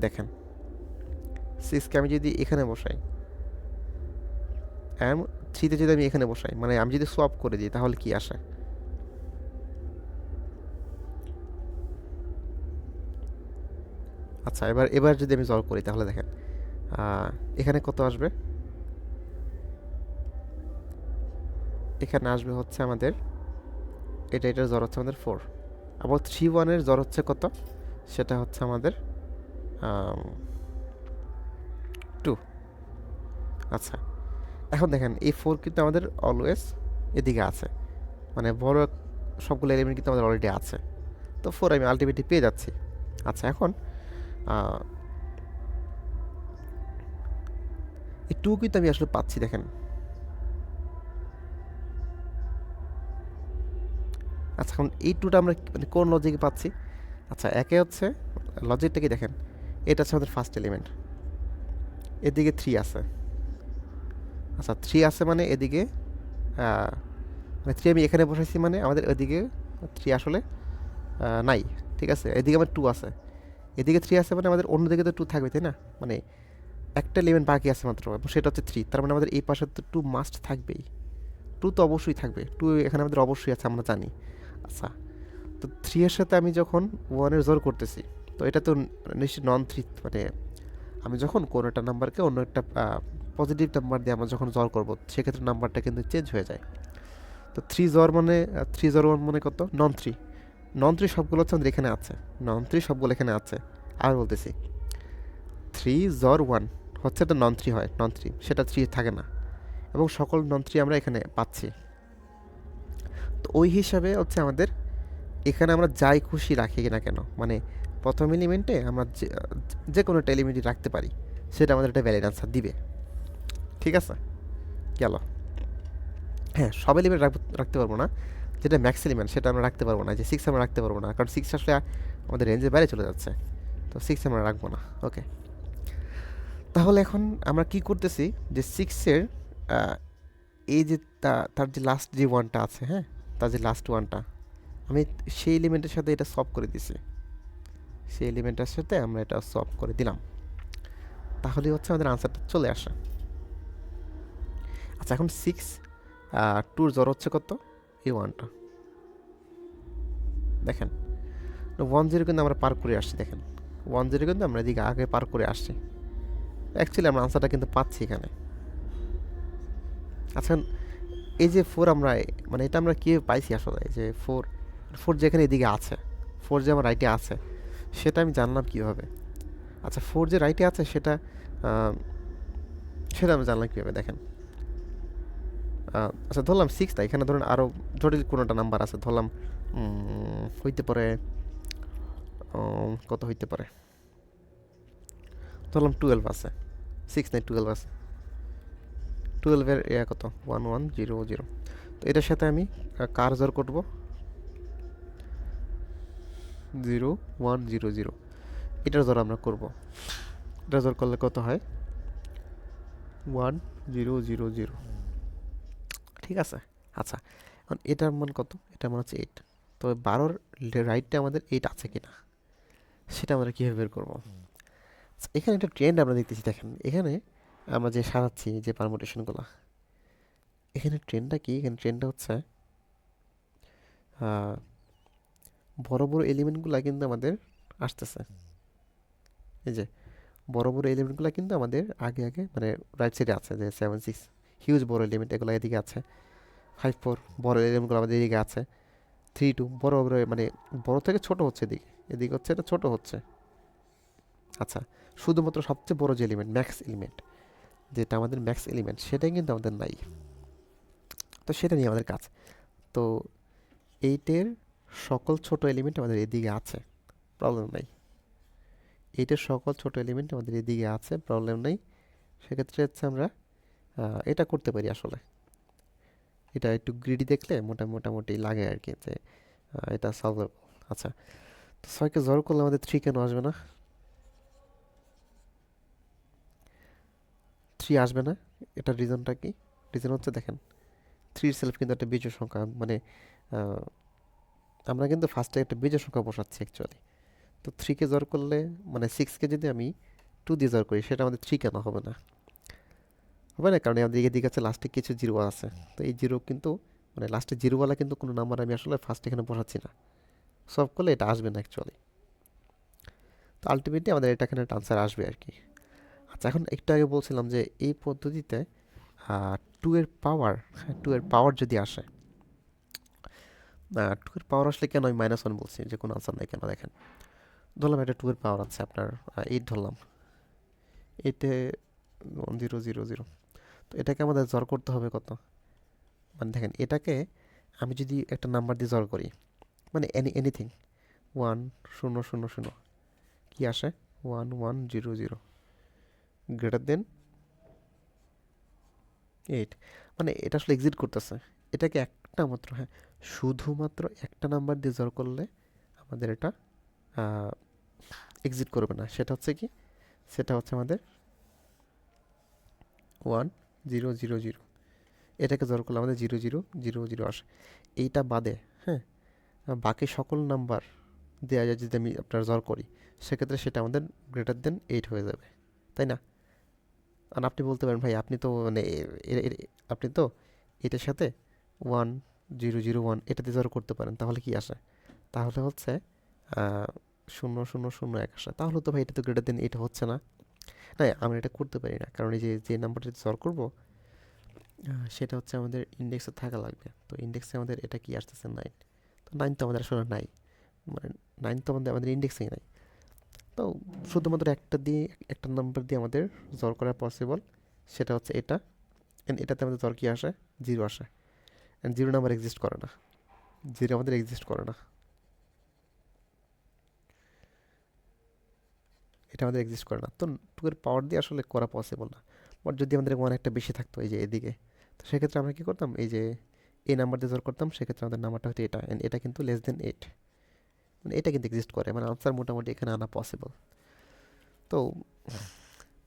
দেখেন 6কে আমি যদি এখানে বসাই অ্যান্ড 3তে যদি আমি এখানে বসাই, মানে আমি যদি সোয়াপ করে দিই তাহলে কি আসে? আচ্ছা, এবার যদি আমি সলভ করি তাহলে দেখেন এখানে কত আসবে? এখানে আসবে হচ্ছে আমাদের এটার জ্বর হচ্ছে আমাদের 4, আবার 3 1-এর জ্বর হচ্ছে কত? সেটা হচ্ছে আমাদের 2। আচ্ছা, এখন দেখেন এই 4 কিন্তু আমাদের অলওয়েজ এদিকে আছে, মানে বড় সবগুলো এলিমেন্ট কিন্তু আমাদের অলরেডি আছে, তো 4 আমি আলটিমেটলি পেয়ে যাচ্ছি। আচ্ছা, এখন এই 2 কিন্তু আমি আসলে পাচ্ছি, দেখেন। আচ্ছা, এখন এই 2টা আমরা মানে কোন লজিকে পাচ্ছি? আচ্ছা, একে হচ্ছে লজিকটা কি দেখেন, এটা হচ্ছে আমাদের ফার্স্ট এলিমেন্ট, এদিকে 3 আছে। আচ্ছা, 3 আছে মানে এদিকে মানে 3 আমি এখানে বসাইছি, মানে আমাদের ওইদিকে 3 আসলে নাই, ঠিক আছে। এদিকে আমার 2 আছে, এদিকে 3 আছে, মানে আমাদের অন্যদিকে তো 2 থাকবে, তাই না? মানে একটা এলিমেন্ট বাকি আছে মাত্র, এবং সেটা হচ্ছে 3, তার মানে আমাদের এই পাশে তো 2 মাস্ট থাকবেই, 2 তো অবশ্যই থাকবে, 2 এখানে আমাদের অবশ্যই আছে, আমরা জানি। আচ্ছা, তো 3 এর সাথে আমি যখন 1-এর জোর করতেছি, তো এটা তো নিশ্চয়ই নন 3, মানে আমি যখন কোনো একটা নাম্বারকে অন্য একটা পজিটিভ নাম্বার দিয়ে আমরা যখন জোর করব, সেক্ষেত্রে নাম্বারটা কিন্তু চেঞ্জ হয়ে যায়। তো 3 জোর মানে 3 জোর 1 মানে কত? নন 3। নন 3 সবগুলো হচ্ছে আমাদের এখানে আছে, নন 3 সবগুলো এখানে আছে। আর বলতেছি 3 জোর 1 হচ্ছে এটা নন 3 হয়, নন 3 সেটা 3 থাকে না, এবং সকল নন 3 আমরা এখানে পাচ্ছি। তো ওই হিসাবে হচ্ছে আমাদের এখানে আমরা যাই খুশি রাখি না কেন, মানে প্রথম এলিমেন্টে আমরা যে কোনো একটা এলিমেন্টই রাখতে পারি, সেটা আমাদের একটা ভ্যালিড আনসার দিবে, ঠিক আছে? গেল। হ্যাঁ, সব এলিমেন্ট রাখতে পারবো না, যেটা ম্যাক্স এলিমেন্ট সেটা আমরা রাখতে পারবো না, যে 6 আমরা রাখতে পারবো না, কারণ 6 আসলে আমাদের রেঞ্জের বাইরে চলে যাচ্ছে, তো 6 আমরা রাখবো না। ওকে, তাহলে এখন আমরা কি করতেছি, যে 6-এর এই যে তার যে লাস্ট যে ওয়ানটা আছে, হ্যাঁ, তার যে লাস্ট ওয়ানটা, আমি সেই এলিমেন্টের সাথে এটা সলভ করে দিছি, সেই এলিমেন্টের সাথে আমরা এটা সলভ করে দিলাম, তাহলে হচ্ছে আমাদের আনসারটা চলে আসে। আচ্ছা, এখন 6 2-র জ্বর হচ্ছে কত? এই ওয়ানটা, দেখেন 1 0 কিন্তু আমরা পার করে আসছি, দেখেন 1 0 কিন্তু আমরা এদিকে আগে পার করে আসছি, অ্যাকচুয়ালি আমরা আনসারটা কিন্তু পাচ্ছি এখানে। আচ্ছা, এই যে 4 আমরা, মানে এটা আমরা কীভাবে পাইছি আসলে, যে 4 যেখানে এদিকে আছে, 4 যে আমার রাইটে আছে, সেটা আমি জানলাম কীভাবে? আচ্ছা, 4 যে রাইটে আছে সেটা সেটা আমি জানলাম কীভাবে, দেখেন। আচ্ছা, ধরলাম 6 না, এখানে ধরুন আরও জটিল কোনোটা নাম্বার আছে, ধরলাম হইতে পারে কত হইতে পারে, ধরলাম 12 আছে, 6 নাই 12 আছে, 12-এর কত? 1 1 0 0। তো এটার সাথে আমি কার জোর করবো? 0 1 0 0, এটার জোর আমরা করব। এটার জোর করলে কত হয়? 1 0 0 0, ঠিক আছে। আচ্ছা, এখন এটার মান কত? এটার মান হচ্ছে 8, তো 12-র রাইটটা আমাদের 8 আছে কিনা সেটা আমরা কীভাবে বের করবো? আচ্ছা, এখানে একটা ট্রেন্ড আমরা দেখতেছি, দেখেন এখানে আমরা যে সাজাচ্ছি যে পারমুটেশনগুলো, এখানে ট্রেন্ডটা কি? এখানে ট্রেন্ডটা হচ্ছে বড় বড় এলিমেন্টগুলো কিন্তু আমাদের আসতেছে, এই যে বড় বড় এলিমেন্টগুলো কিন্তু আমাদের আগে আগে মানে রাইট সাইডে আছে, যে 7 6 হিউজ বড় এলিমেন্ট এগুলো এদিকে আছে, 5 4 বড় এলিমেন্টগুলো আমাদের এদিকে আছে, 3 2 বড় বড় মানে বড় থেকে ছোট হচ্ছে, এদিকে এদিকে হচ্ছে এটা ছোট হচ্ছে। আচ্ছা, শুধুমাত্র সবচেয়ে বড় যে এলিমেন্ট ম্যাক্স এলিমেন্ট, যেটা আমাদের ম্যাক্স এলিমেন্ট, সেটাই কিন্তু আমাদের নাই, তো সেটা নিয়ে আমাদের কাজ। তো 8-এর সকল ছোট এলিমেন্ট আমাদের এদিকে আছে, প্রবলেম নাই। 8-এর সকল ছোট এলিমেন্ট আমাদের এদিকে আছে, প্রবলেম নেই। সেক্ষেত্রে হচ্ছে আমরা এটা করতে পারি আসলে, এটা একটু গ্রিডি দেখলে মোটামুটি লাগে আর কি, যে এটা সলভেবল। আচ্ছা, তো 6-কে জোর করলে আমাদের 3 কেন আসবে না? 3 আসবে না, এটার রিজনটা কি? রিজন হচ্ছে দেখেন থ্রি সেলফ কিন্তু একটা বিজোড় সংখ্যা, মানে আহ, আমরা কিন্তু ফার্স্টে একটা বিজোড় সংখ্যা বসাচ্ছি অ্যাকচুয়ালি। তো থ্রিকে জোর করলে, মানে সিক্সকে যদি আমি টু দিয়ে জোর করি, সেটা আমাদের থ্রি কেন হবে না? হবে না, কারণ আমাদের এদিকে আছে লাস্টে কিছু জিরো আছে। তো এই জিরো কিন্তু, মানে লাস্টে জিরোওয়ালা কিন্তু কোনো নাম্বার আমি আসলে ফার্স্ট এখানে বসাচ্ছি না। সলভ করলে এটা আসবে না অ্যাকচুয়ালি। তো আলটিমেটলি আমাদের এটা এখানে আনসার আসবে আর কি। আচ্ছা, এখন একটু আগে বলছিলাম যে এই পদ্ধতিতে টু এর পাওয়ার, হ্যাঁ টু এর পাওয়ার যদি আসে, টু এর পাওয়ার আসলে কেন আমি মাইনাস ওয়ান বলছি, যে কোনো আনসার নাই কেন? দেখেন, ধরলাম এটা টু এর পাওয়ার আছে আপনার এইট ধরলাম, এইটে 1000, তো এটাকে আমাদের জড় করতে হবে কত? মানে দেখেন, এটাকে আমি যদি একটা নাম্বার দিয়ে জড় করি, মানে এনিথিং, 1000, কি আসে? 1100 গ্রেটার দেন 8। মানে এটা আসলে এক্সিট করতেছে। এটাকে একটা মাত্র, হ্যাঁ শুধুমাত্র একটা নাম্বার দিয়ে জড় করলে আমাদের এটা এক্সিট করবে না। সেটা হচ্ছে কি, সেটা হচ্ছে আমাদের 1000। এটাকে জড় করলে আমাদের 0000 আসে। এইটা বাদে, হ্যাঁ, বাকি সকল নাম্বার দেওয়া যায় যদি আমি আপনার জড় করি, সেক্ষেত্রে সেটা আমাদের গ্রেটার দেন 8 হয়ে যাবে, তাই না? আর আপনি বলতে পারেন, ভাই আপনি তো মানে আপনি তো এটার সাথে 1001 এটাতে জড় করতে পারেন, তাহলে কি আসে? তাহলে হচ্ছে 0001 আসে। তাহলে তো ভাই এটা তো গ্রেটার দেন এটা হচ্ছে না। না, আমরা এটা করতে পারি না, কারণ এই যে যে নাম্বারটা জড় করবো সেটা হচ্ছে আমাদের ইন্ডেক্সে থাকা লাগবে। তো ইন্ডেক্সে আমাদের এটা কি আসতেছে? 9। তো 9 তো আমাদের আসলে নাই, মানে 9 তো আমাদের ইন্ডেক্সেই নাই। তো শুধুমাত্র একটা দিয়ে, একটা নাম্বার দিয়ে আমাদের জড় করা পসিবল, সেটা হচ্ছে এটা। এন্ড এটাতে আমাদের জড় কি আসে? জিরো আসে। এন্ড জিরো নাম্বার এক্সিস্ট করে না, জিরো আমাদের এক্সিস্ট করে না, এটা আমাদের এক্সিস্ট করে না। তো টু এর পাওয়ার দিয়ে আসলে করা পসিবল না। বাট যদি আমাদের ওয়ান একটা বেশি থাকতো এই যে এদিকে, তো সেক্ষেত্রে আমরা কি করতাম, এই যে এই নাম্বার দিয়ে জোর করতাম, সেক্ষেত্রে আমাদের নাম্বারটা হতো এটা, এন্ড এটা কিন্তু লেস দেন 8, মানে এটা কিন্তু এক্সিস্ট করে, মানে আনসার মোটামুটি এখানে আনা পসিবল। তো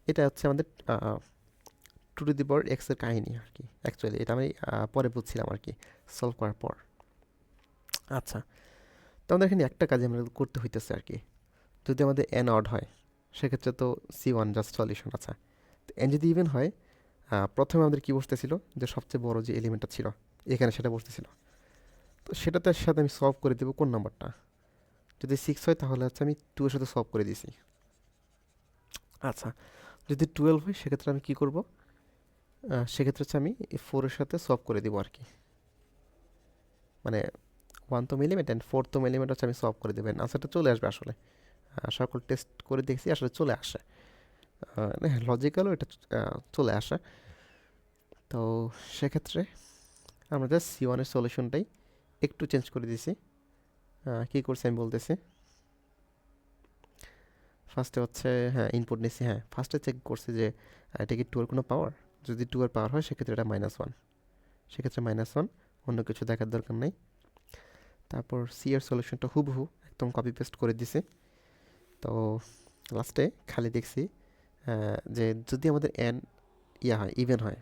এটা হচ্ছে আমাদের two to the power x এর কাহিনী আর কি। অ্যাকচুয়ালি এটা আমি পরে বুঝছিলাম আর কি, সলভ করার পর। আচ্ছা, তো আমাদের এখানে একটা কাজ আমরা করতে হইতেছে আর কি। যদি আমাদের এন অড হয়, সেক্ষেত্রে তো সি ওয়ান জাস্ট সলিউশন আছে। তো এন যদি ইভেন হয়, প্রথমে আমাদের কি বসতেছিল, যে সবচেয়ে বড় যে এলিমেন্টটা ছিল এখানে, সেটা বসতেছিল। তো সেটাতে সাথে আমি সলভ করে দেবো কোন নাম্বারটা? যদি সিক্স হয় তাহলে হচ্ছে আমি টু এর সাথে সলভ করে দিছি। আচ্ছা, যদি 12 হয় সেক্ষেত্রে আমি কি করব? সেক্ষেত্রে হচ্ছে আমি ফোরের সাথে সলভ করে দিব আর কি। মানে ওয়ানতম এলিমেন্ট অ্যান্ড ফোরতম এলিমেন্ট হচ্ছে আমি সলভ করে দেবেন, আনসারটা চলে আসবে আসলে। সকল টেস্ট করে দেখছি আসলে চলে আসে। হ্যাঁ, লজিক্যালও এটা চলে আসে। তো সেক্ষেত্রে আমরা জাস্ট সি ওয়ানের সলিউশনটাই একটু চেঞ্জ করে দিয়েছি। কী করছি আমি বলতেছি। ফার্স্টে হচ্ছে, হ্যাঁ ইনপুট নিছি, হ্যাঁ ফার্স্টে চেক করছি যে এটা কি টু এর কোনো পাওয়ার। যদি টু এর পাওয়ার হয় সেক্ষেত্রে এটা -1, সেক্ষেত্রে -1, অন্য কিছু দেখার দরকার নেই। তারপর সি এর সলিউশনটা হুবহু একদম কপি পেস্ট করে দিছি। তো লাস্টে খালি দেখছি যে যদি আমাদের এন ইয়া হয়, ইভেন হয়,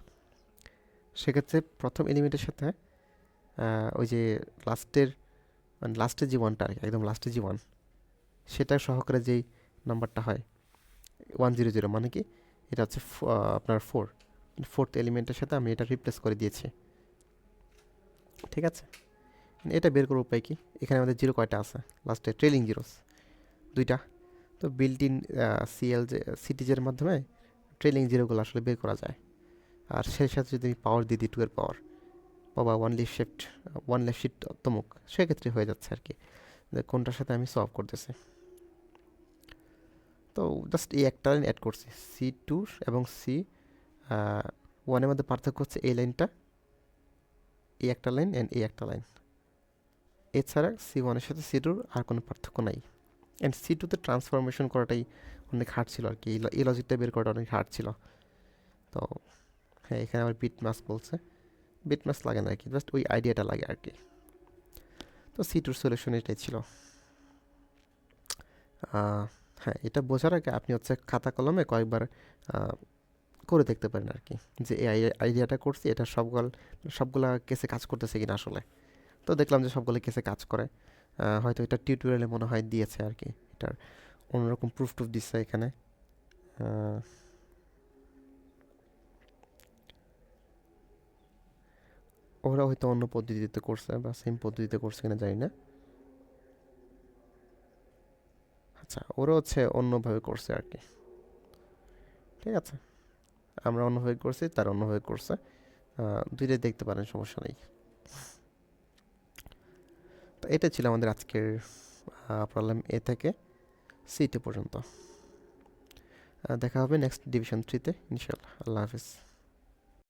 সেক্ষেত্রে প্রথম এলিমেন্টের সাথে ওই যে লাস্টের, মানে লাস্টের যে ওয়ানটা আর কি, একদম লাস্টের যে ওয়ান, সেটা সহকারে যেই নাম্বারটা হয় 100, মানে কি এটা হচ্ছে আপনার ফোর, ফোর্থ এলিমেন্টের সাথে আমি এটা রিপ্লেস করে দিয়েছি। ঠিক আছে, এটা বের করার উপায় কি? এখানে আমাদের জিরো কয়টা আছে লাস্টে? ট্রেলিং জিরোস দুইটা। তো বিল্ট ইন সিএল যে সিটিজের মাধ্যমে ট্রেলিং জিরোগুলো আসলে বের করা যায়। আর সেই সাথে যদি আমি পাওয়ার দিয়ে দিই, টু এর পাওয়ার, বাবা ওয়ান লেফট শিফট তমুক, সেক্ষেত্রে হয়ে যাচ্ছে আর কি, যে কোনটার সাথে আমি সলভ করতেছি। তো জাস্ট এই একটা লাইন অ্যাড করছি, সি টু এবং সি ওয়ানের মধ্যে পার্থক্য হচ্ছে এই লাইনটা, এই একটা লাইন অ্যান্ড এই একটা লাইন। এছাড়া সি ওয়ানের সাথে সি টুর আর কোনো পার্থক্য নাই। অ্যান্ড সি টুতে ট্রান্সফরমেশন করাটাই অনেক হার্ড ছিল আর কি, এই লজিকটা বের করাটা অনেক হার্ড ছিল। তো হ্যাঁ, এখানে আমার বিট মাস বলছে, বিট মাস লাগে না আর কি, জাস্ট ওই আইডিয়াটা লাগে আর কি। তো সি টুর সলিউশন এটাই ছিল। হ্যাঁ, এটা বোঝার আগে আপনি হচ্ছে খাতা কলমে কয়েকবার করে দেখতে পারেন আর কি, যে এই আইডিয়াটা করছি এটা সবগুলা কেসে কাজ করতেছে কিনা আসলে। তো দেখলাম যে সবগুলো কেসে কাজ করে। হয়তো এটা টিউটোরিয়ালে মনে হয় দিয়েছে আর কি, এটার অন্যরকম প্রুফ টুফ দিচ্ছে এখানে। আহ, ওরা হয়তো অন্য পদ্ধতিতে করছে বা সেম পদ্ধতিতে করছে কিনা জানি না। আচ্ছা, ওরা হচ্ছে অন্যভাবে করছে আর কি। ঠিক আছে, আমরা অন্যভাবে করছি, তার অন্যভাবে করছে। দুইটাই দেখতে পারেন, সমস্যা নেই। তো এটা ছিল আমাদের আজকের প্রবলেম এ থেকে সি2 পর্যন্ত। দেখা হবে নেক্সট ডিভিশন 3-তে ইনশাল্লাহ। আল্লাহ হাফিজ।